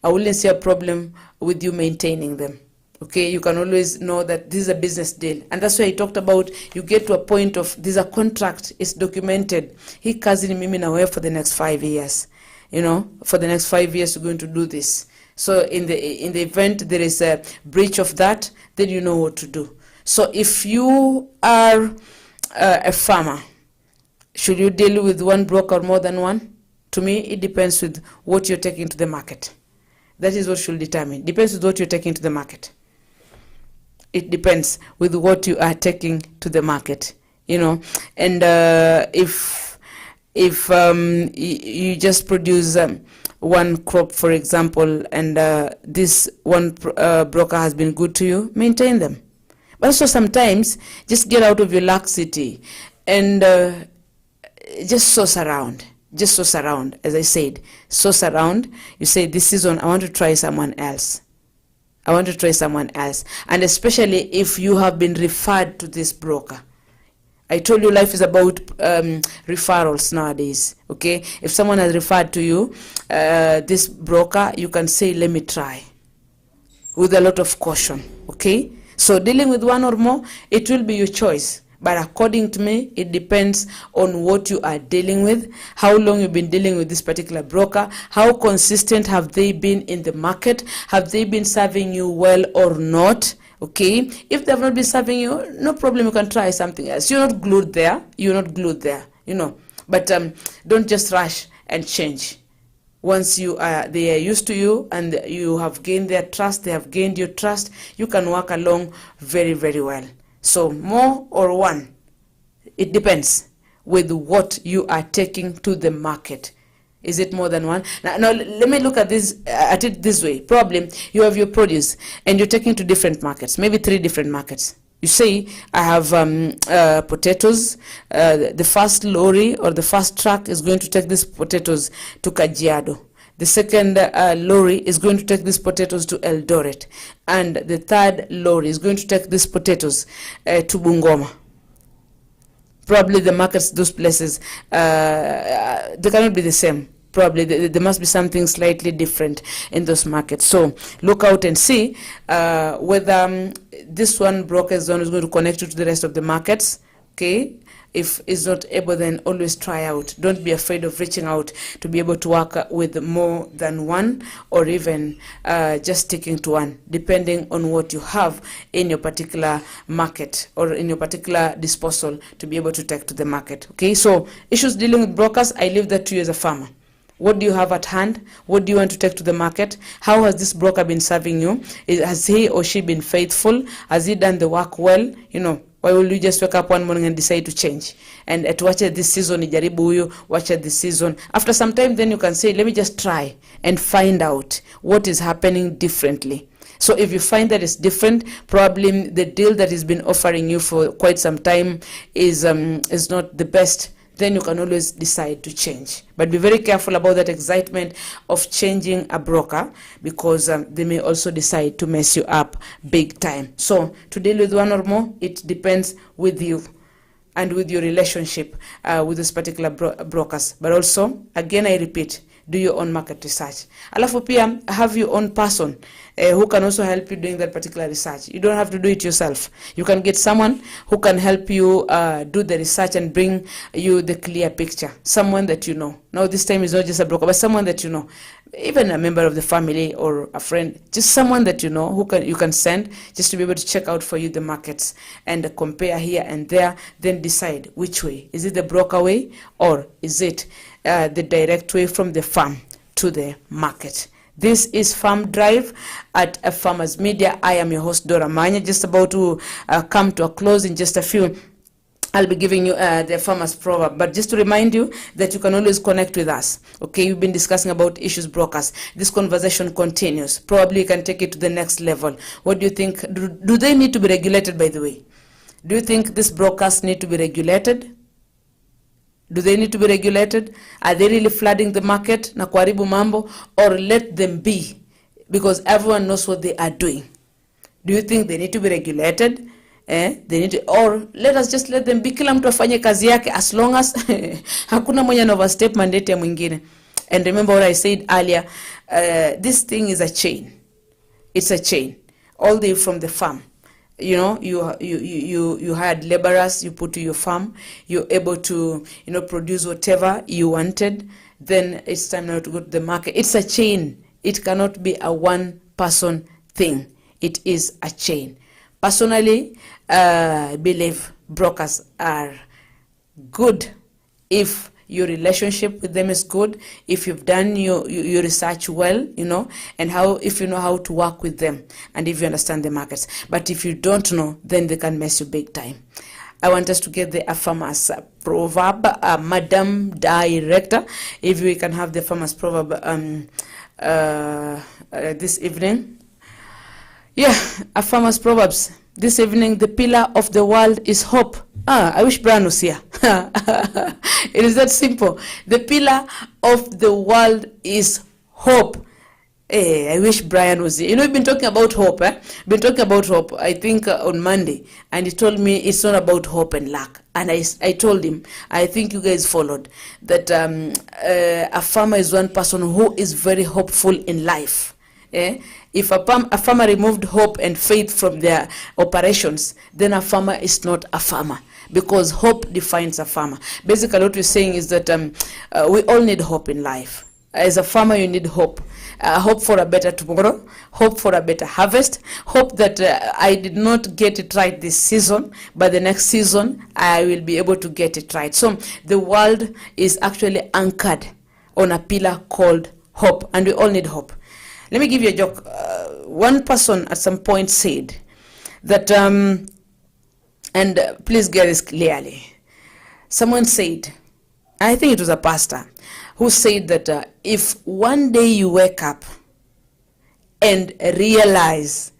I wouldn't see a problem with you maintaining them. Okay, you can always know that this is a business deal. And that's why I talked about, you get to a point of, there's a contract, it's documented. He kazi ni mimi na wewe for the next 5 years. You know, for the next 5 years, we're going to do this. So in the event there is a breach of that, then you know what to do. So if you are a farmer, should you deal with one broker or more than one? To me, it depends with what you're taking to the market. That is what should determine. Depends with what you're taking to the market. It depends with what you are taking to the market, you know. And if you just produce one crop, for example, and this one broker has been good to you, maintain them. But also sometimes just get out of your laxity and just source around. Just source around, as I said. Source around. You say, this season, I want to try someone else. I want to try someone else. And especially if you have been referred to this broker. I told you life is about referrals nowadays, okay? If someone has referred to you, this broker, you can say, let me try, with a lot of caution, okay? So dealing with one or more, it will be your choice. But according to me, it depends on what you are dealing with, how long you've been dealing with this particular broker, how consistent have they been in the market, have they been serving you well or not, okay? If they have not been serving you, no problem, you can try something else. You're not glued there, you know. But don't just rush and change. Once they are used to you and you have gained their trust, they have gained your trust, you can work along very, very well. So more or one, it depends with what you are taking to the market. Is it more than one? Now let me look at it this way. Probably you have your produce and you're taking to different markets, maybe 3 different markets. You say, I have potatoes. The first lorry or the first truck is going to take these potatoes to Kajiado. The second lorry is going to take these potatoes to Eldoret. And the third lorry is going to take these potatoes to Bungoma. Probably the markets, those places, they cannot be the same. Probably there must be something slightly different in those markets. So look out and see whether this one broker is the one who's going to connect you to the rest of the markets, okay? If it's not able, then always try out. Don't be afraid of reaching out to be able to work with more than one, or even just sticking to one, depending on what you have in your particular market or in your particular disposal to be able to take to the market. Okay, so issues dealing with brokers, I leave that to you as a farmer. What do you have at hand? What do you want to take to the market? How has this broker been serving you? Has he or she been faithful? Has he done the work well? You know, why will you just wake up one morning and decide to change? And to watch this season, nijaribu huyu, watch this season. After some time, then you can say, let me just try and find out what is happening differently. So if you find that it's different, probably the deal that he's been offering you for quite some time is not the best, then you can always decide to change. But be very careful about that excitement of changing a broker, because they may also decide to mess you up big time. So to deal with one or more, it depends with you and with your relationship with this particular brokers. But also, again, I repeat, do your own market research. Alafu pia have your own person who can also help you doing that particular research. You don't have to do it yourself. You can get someone who can help you do the research and bring you the clear picture. Someone that you know. Now this time is not just a broker, but someone that you know. Even a member of the family or a friend. Just someone that you know who you can send just to be able to check out for you the markets and compare here and there. Then decide which way. Is it the broker way, or is it the direct way from the farm to the market? This is Farm Drive at Farmers Media. I am your host, Dora Manya, just about to come to a close in just a few I'll be giving you the farmer's proverb. But just to remind you that you can always connect with us. Okay, we've been discussing about issues brokers. This conversation continues. Probably you can take it to the next level. What do you think? Do they need to be regulated, by the way? Do you think these brokers need to be regulated? Do they need to be regulated? Are they really flooding the market na kuharibu mambo? Or let them be, because everyone knows what they are doing? Do you think they need to be regulated? They need to, or let us just let them be, kila mtu afanye kazi yake, as long as hakuna mwenye na overstep mandate ya mwingine. And remember what I said earlier, this thing is a chain. It's a chain all the way from the farm. You know, you hired laborers, you put to your farm, you're able to, you know, produce whatever you wanted. Then it's time now to go to the market. It's a chain. It cannot be a one person thing. It is a chain. Personally, I believe brokers are good if your relationship with them is good, if you've done your research well, you know, and if you know how to work with them, and if you understand the markets. But if you don't know, then they can mess you big time. I want us to get the farmer's proverb, Madam Director, if we can have the farmer's proverb this evening. Yeah, a farmer's proverbs. This evening, the pillar of the world is hope. I wish Brian was here. It is that simple. The pillar of the world is hope. I wish Brian was here. You know, we've been talking about hope. Been talking about hope, I think, on Monday. And he told me it's not about hope and luck. And I told him, I think you guys followed, that a farmer is one person who is very hopeful in life. If a farmer removed hope and faith from their operations, then a farmer is not a farmer, because hope defines a farmer. Basically, what we're saying is that we all need hope in life. As a farmer, you need hope. Hope for a better tomorrow, hope for a better harvest, hope that I did not get it right this season, but the next season I will be able to get it right. So the world is actually anchored on a pillar called hope, and we all need hope. Let me give you a joke. One person at some point said that, and please get this clearly. Someone said, I think it was a pastor, who said that if one day you wake up and realize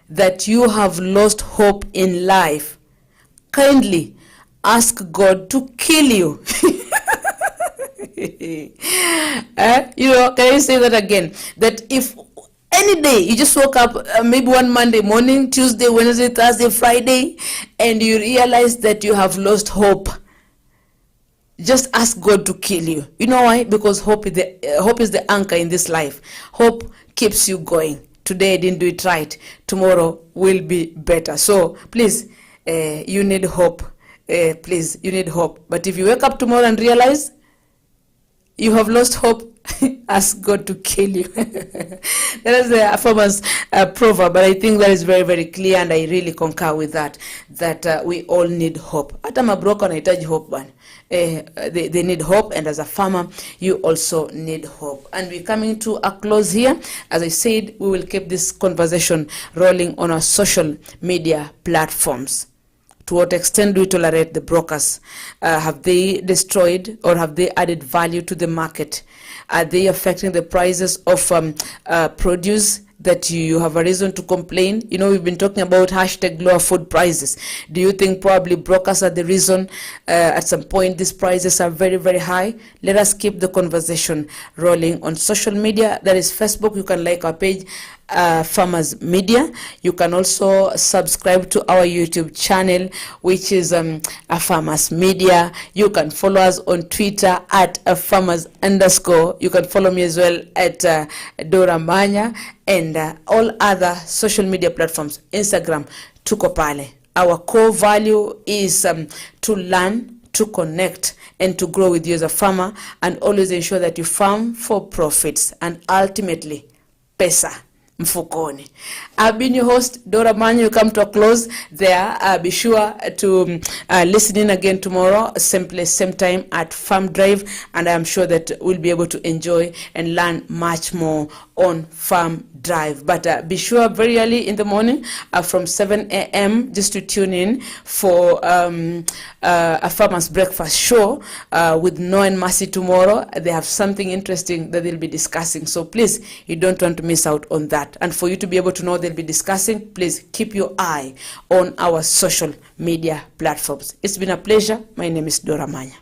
that you have lost hope in life, kindly ask God to kill you. You know, can I say that again? That if any day you just woke up, maybe one Monday morning, Tuesday, Wednesday, Thursday, Friday, and you realize that you have lost hope, just ask God to kill you. You know why? Because hope is the anchor in this life. Hope keeps you going. Today I didn't do it right. Tomorrow will be better. So please, you need hope. Please, you need hope. But if you wake up tomorrow and realize you have lost hope, ask God to kill you. That is the farmer's proverb, but I think that is very, very clear, and I really concur with that, that we all need hope. Hata mabroka wanahitaji hope bwana. They need hope, and as a farmer, you also need hope. And we're coming to a close here. As I said, we will keep this conversation rolling on our social media platforms. To what extent do we tolerate the brokers? Have they destroyed or have they added value to the market? Are they affecting the prices of produce that you have a reason to complain? You know, we've been talking about hashtag lower food prices. Do you think probably brokers are the reason at some point these prices are very, very high? Let us keep the conversation rolling on social media. That is Facebook. You can like our page, Farmers Media. You can also subscribe to our YouTube channel, which is a Farmers Media. You can follow us on Twitter at @farmers_. You can follow me as well at Dora Manya, and all other social media platforms. Instagram, tuko pale. Our core value is to learn, to connect, and to grow with you as a farmer, and always ensure that you farm for profits and ultimately pesa. mfukoni. I've been your host, Dora Manya. We come to a close there. Be sure to listen in again tomorrow, same place, same time at Farm Drive, and I'm sure that we'll be able to enjoy and learn much more on Farm Drive. But be sure very early in the morning from 7 a.m. just to tune in for a Farmer's Breakfast show with Noah and Mercy tomorrow. They have something interesting that they'll be discussing. So please, you don't want to miss out on that. And for you to be able to know they'll be discussing, please keep your eye on our social media platforms. It's been a pleasure. My name is Dora Manya.